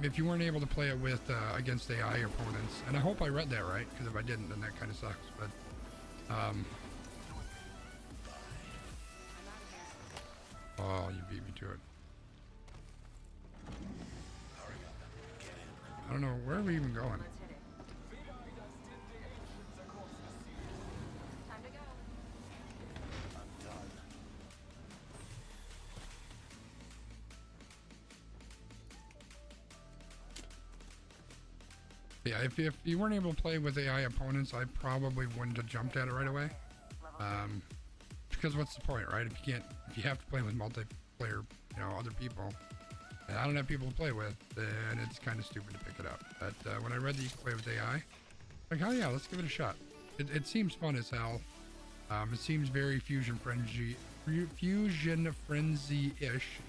If you weren't able to play it with against AI opponents, and I hope I read that right, because if I didn't, then that kind of sucks. But Oh, you beat me to it. I don't know, where are we even going? Let's hit it. Time to go. Yeah, if you weren't able to play with AI opponents, I probably wouldn't have jumped at it right away. Because what's the point, right? If you have to play with multiplayer, other people, and I don't have people to play with, then it's kind of stupid to pick it up. But when I read that you can play with AI, like, oh yeah, let's give it a shot. It seems fun as hell. It seems very fusion frenzy-ish.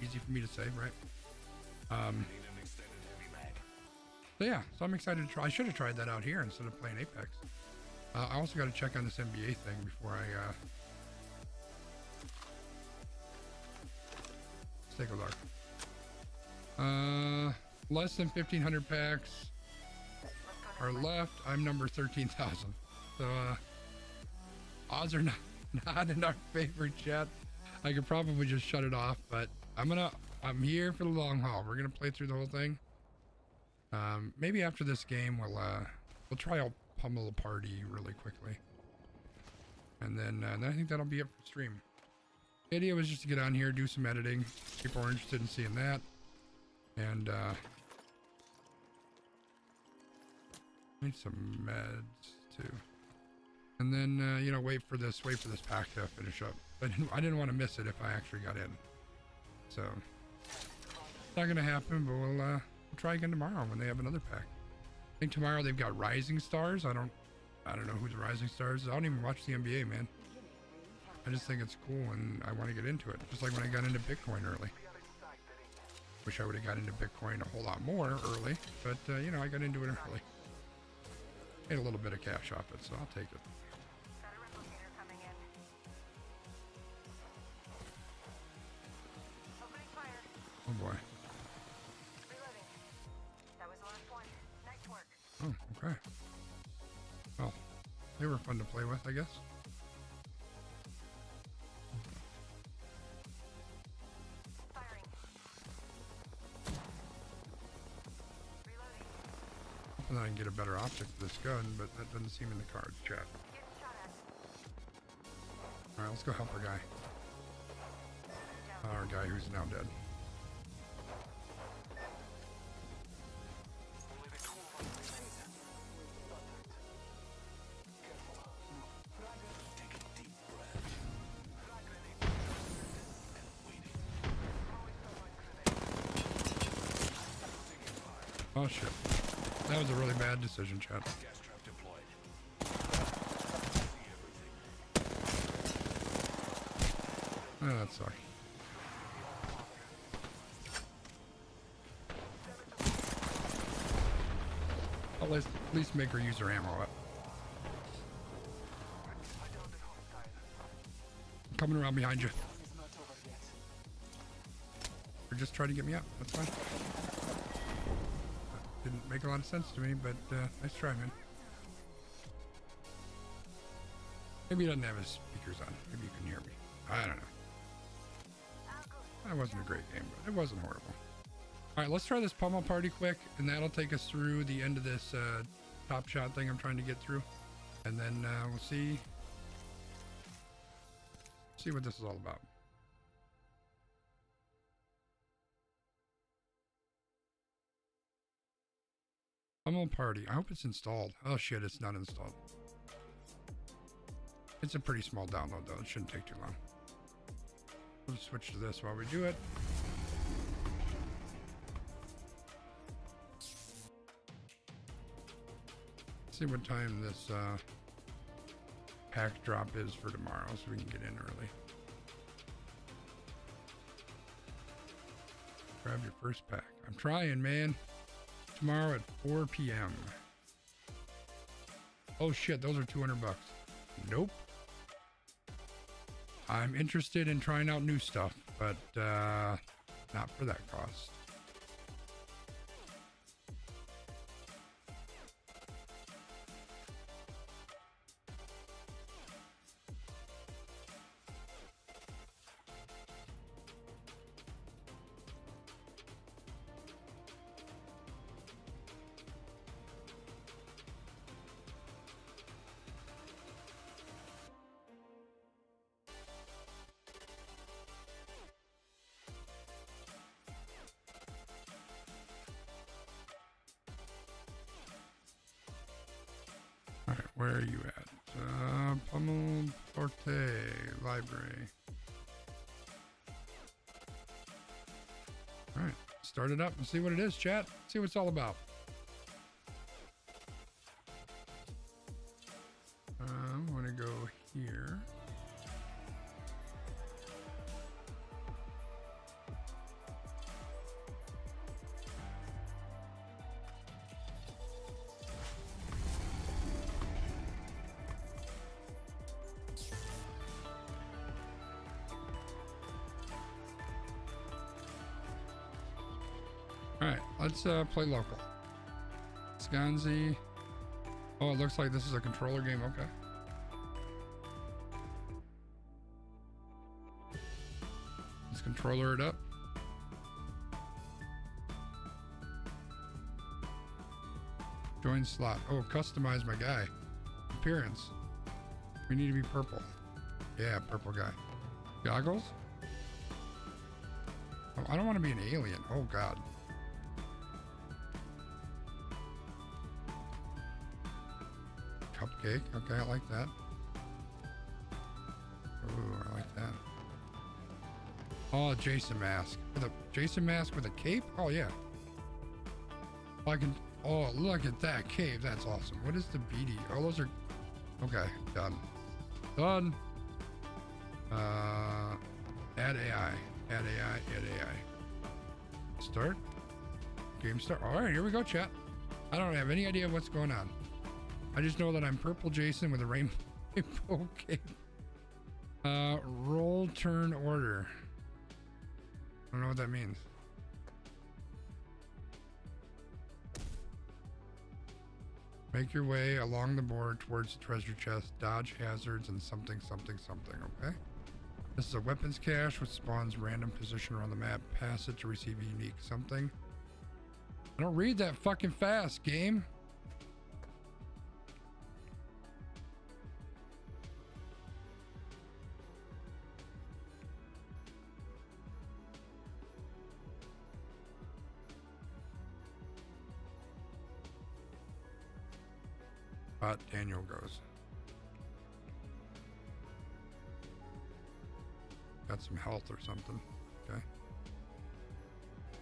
Easy for me to say, right? So yeah, so I'm excited to try. I should have tried that out here instead of playing Apex. I also got to check on this NBA thing before I let's take a look. Less than 1,500 packs are left. I'm number 13,000. So odds are not in our favor, chat. I could probably just shut it off, but I'm here for the long haul. We're gonna play through the whole thing. Maybe after this game we'll try out Pummel Party really quickly, and then I think that'll be it for stream. The idea was just to get on here, do some editing. People are interested in seeing that, and need some meds too, and then wait for this pack to finish up. But I didn't want to miss it if I actually got in, so it's not gonna happen. But we'll try again tomorrow when they have another pack. I think tomorrow they've got Rising Stars. I don't know who the Rising Stars is. I don't even watch the NBA, man. I just think it's cool and I want to get into it. Just like when I got into Bitcoin early. Wish I would have got into Bitcoin a whole lot more early, but I got into it early. Made a little bit of cash off it, so I'll take it. Got a replicator coming in. Opening fire. Oh boy. Reloading. That was the last one. Nice work. Oh, okay. Well, they were fun to play with, I guess. Firing. Reloading. Hoping I can get a better optic for this gun, but that doesn't seem in the cards, chat. Getting shot at. Alright, let's go help our guy. Our guy who's now dead. Oh shit. That was a really bad decision, chat. Oh, that sucks. At least make her use her ammo up. I'm coming around behind you. Or just try to get me up. That's fine. Didn't make a lot of sense to me, but nice try, man. Maybe he doesn't have his speakers on. Maybe you can hear me. I don't know. That wasn't a great game, but it wasn't horrible. All right, let's try this Pummel Party quick, and that'll take us through the end of this top shot thing I'm trying to get through, and then we'll see what this is all about. Pummel Party. I hope it's installed. Oh shit, it's not installed. It's a pretty small download though. It shouldn't take too long. We'll just switch to this while we do it. See what time this pack drop is for tomorrow so we can get in early. Grab your first pack. I'm trying, man. Tomorrow at 4 p.m. Oh shit, those are 200 bucks. Nope. I'm interested in trying out new stuff, but not for that cost. Where are you at? Pummel Forte Library. All right, start it up and see what it is, chat. See what it's all about. I'm gonna go here. All right, let's play local. Scanzi. Oh, it looks like this is a controller game. Okay. Let's controller it up. Join slot. Oh, customize my guy. Appearance. We need to be purple. Yeah, purple guy. Goggles? Oh, I don't want to be an alien. Oh, God. Cupcake. Okay, I like that. Ooh, I like that. Oh, Jason mask. With a Jason mask with a cape? Oh, yeah. Oh, I can. Oh, look at that cape. That's awesome. What is the BD? Oh, those are. Okay, done. Done. Add AI. Add AI. Add AI. Start. Game start. All right, here we go, chat. I don't have any idea what's going on. I just know that I'm purple Jason with a rainbow cape. Roll turn order. I don't know what that means. Make your way along the board towards the treasure chest, dodge hazards, and something, something, something, okay? This is a weapons cache which spawns random position around the map. Pass it to receive a unique something. I don't read that fucking fast, game. Daniel goes. Got some health or something. Okay.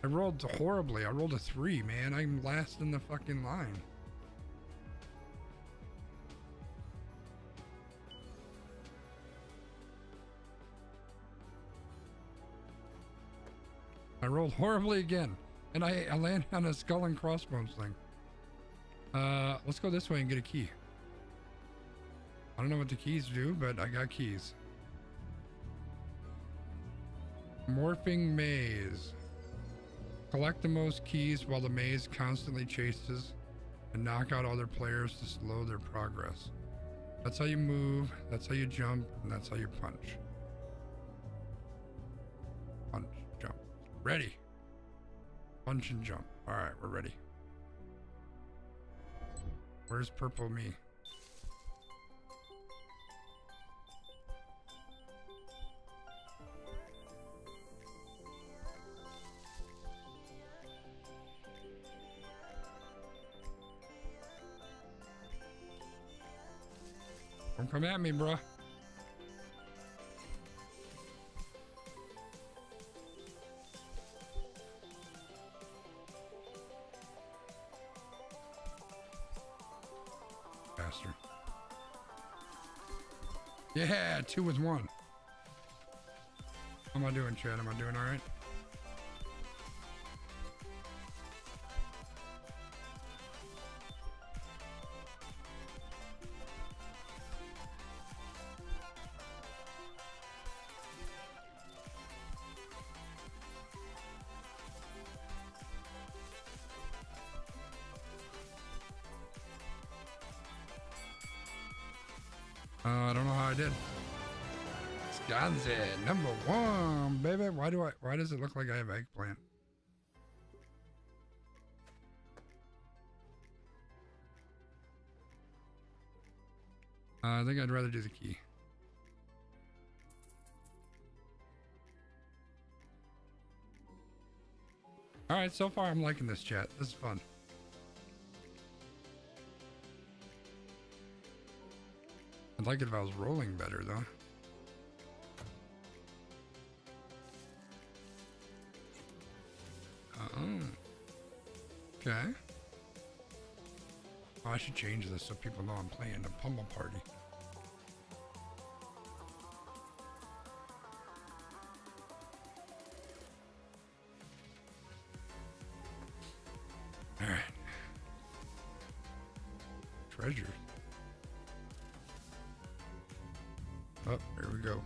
I rolled horribly. I rolled a 3, man. I'm last in the fucking line. I rolled horribly again. And I landed on a skull and crossbones thing. Let's go this way and get a key. I don't know what the keys do, but I got keys. Morphing maze. Collect the most keys while the maze constantly chases and knock out other players to slow their progress. That's how you move, that's how you jump, and that's how you punch. Punch, jump. Ready. Punch and jump. All right, we're ready. Where's purple me? Don't come at me, bruh. Bastard. Yeah, 2 with 1. How am I doing, Chad? Am I doing all right? I don't know how I did. Scanzi, number 1, baby. Why does it look like I have eggplant? I think I'd rather do the key. All right, so far I'm liking this, chat. This is fun. I'd like it if I was rolling better, though. Oh. Okay. Oh, I should change this so people know I'm playing a pummel party. Alright. Treasure. Oh, there we go.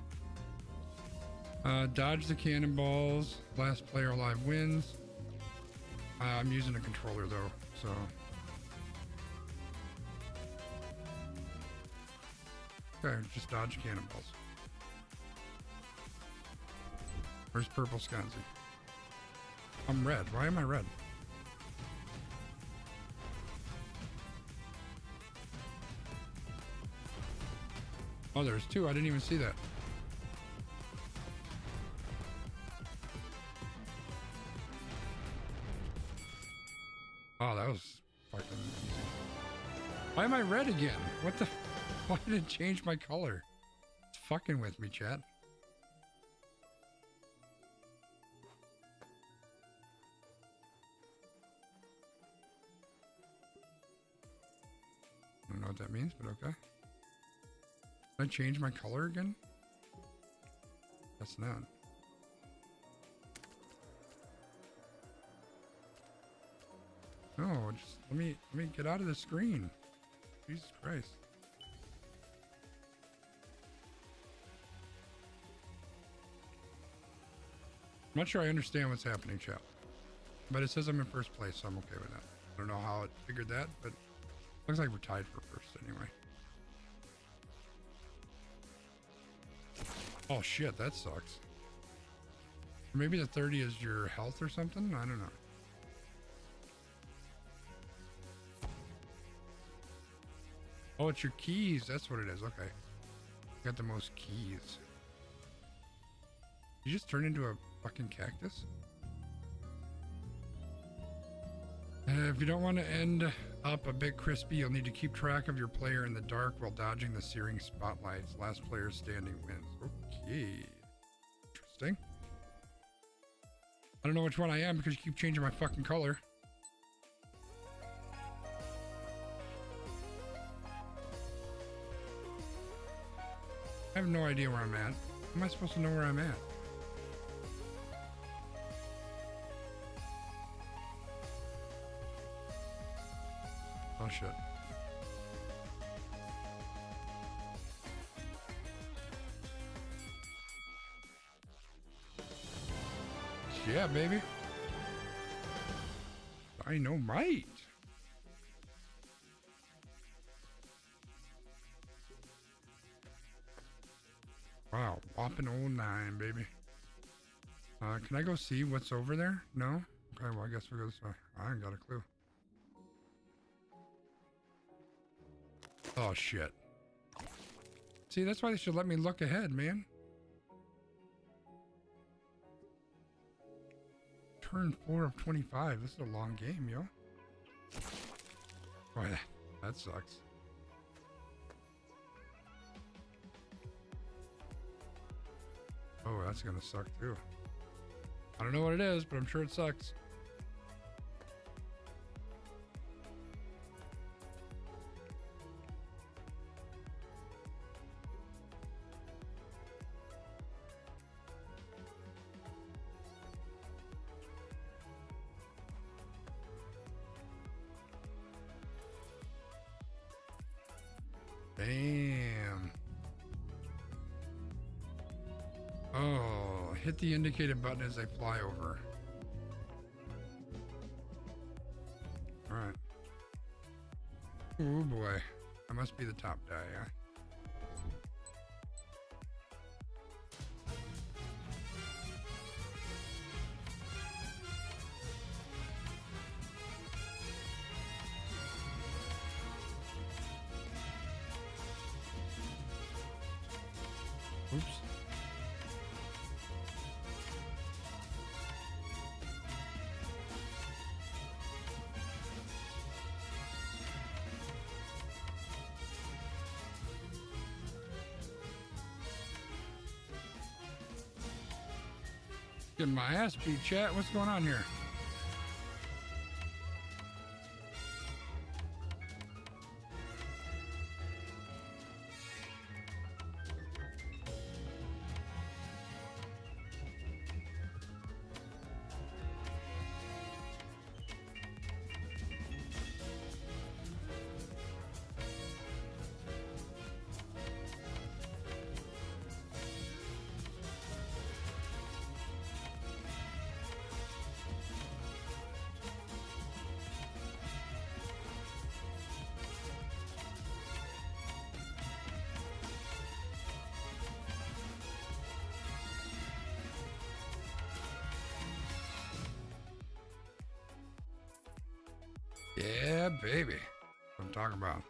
Dodge the cannonballs. Last player alive wins. I'm using a controller though, so. Okay, just dodge cannonballs. Where's purple sconzy? I'm red. Why am I red? Oh, there's two. I didn't even see that. Oh, that was fucking easy. Why am I red again? What the? Why did it change my color? It's fucking with me, chat. I don't know what that means, but okay. Did I change my color again? That's not. No, just let me get out of the screen. Jesus Christ. I'm not sure I understand what's happening, chat. But it says I'm in first place, so I'm okay with that. I don't know how it figured that, but looks like we're tied for first anyway. Oh shit, that sucks. Maybe the 30 is your health or something? I don't know. Oh, it's your keys. That's what it is. Okay. Got the most keys. You just turn into a fucking cactus? If you don't want to end up a bit crispy, you'll need to keep track of your player in the dark while dodging the searing spotlights. Last player standing wins. Okay. Interesting. I don't know which one I am because you keep changing my fucking color. I have no idea where I'm at. How am I supposed to know where I'm at? Oh shit. Yeah, baby. Dynamite. Wow, whopping old 9, baby. Can I go see what's over there? No? Okay, well, I guess we'll go this way. I ain't got a clue. Oh, shit. See, that's why they should let me look ahead, man. Turn 4 of 25. This is a long game, yo. Boy, that sucks. Oh, that's gonna suck too. I don't know what it is, but I'm sure it sucks. Damn. Oh, hit the indicated button as they fly over. Alright. Oh boy. I must be the top die, yeah. Oops. Getting my ass beat, chat. What's going on here? Yeah, baby. That's what I'm talking about.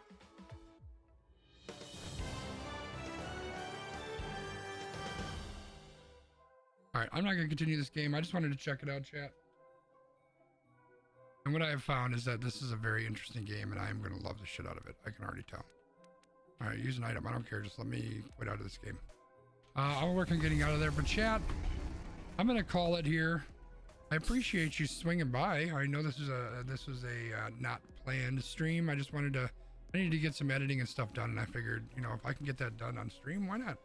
All right, I'm not going to continue this game. I just wanted to check it out, chat. And what I have found is that this is a very interesting game, and I am going to love the shit out of it. I can already tell. All right, use an item. I don't care. Just let me quit out of this game. I'll work on getting out of there. But chat, I'm going to call it here. I appreciate you swinging by. I know this was a not planned stream. I just I needed to get some editing and stuff done, and I figured, you know, if I can get that done on stream, why not?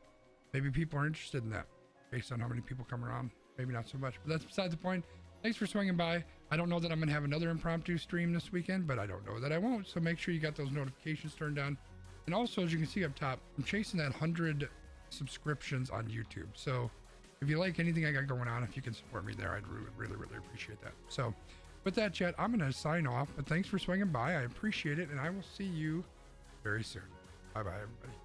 Maybe people are interested in that based on how many people come around. Maybe not so much, but that's beside the point. Thanks for swinging by. I don't know that I'm going to have another impromptu stream this weekend, but I don't know that I won't. So make sure you got those notifications turned on. And also, as you can see up top, I'm chasing that 100 subscriptions on YouTube. So if you like anything I got going on, if you can support me there, I'd really appreciate that. So with that, chat, I'm going to sign off, but thanks for swinging by. I appreciate it, and I will see you very soon. Bye-bye, everybody.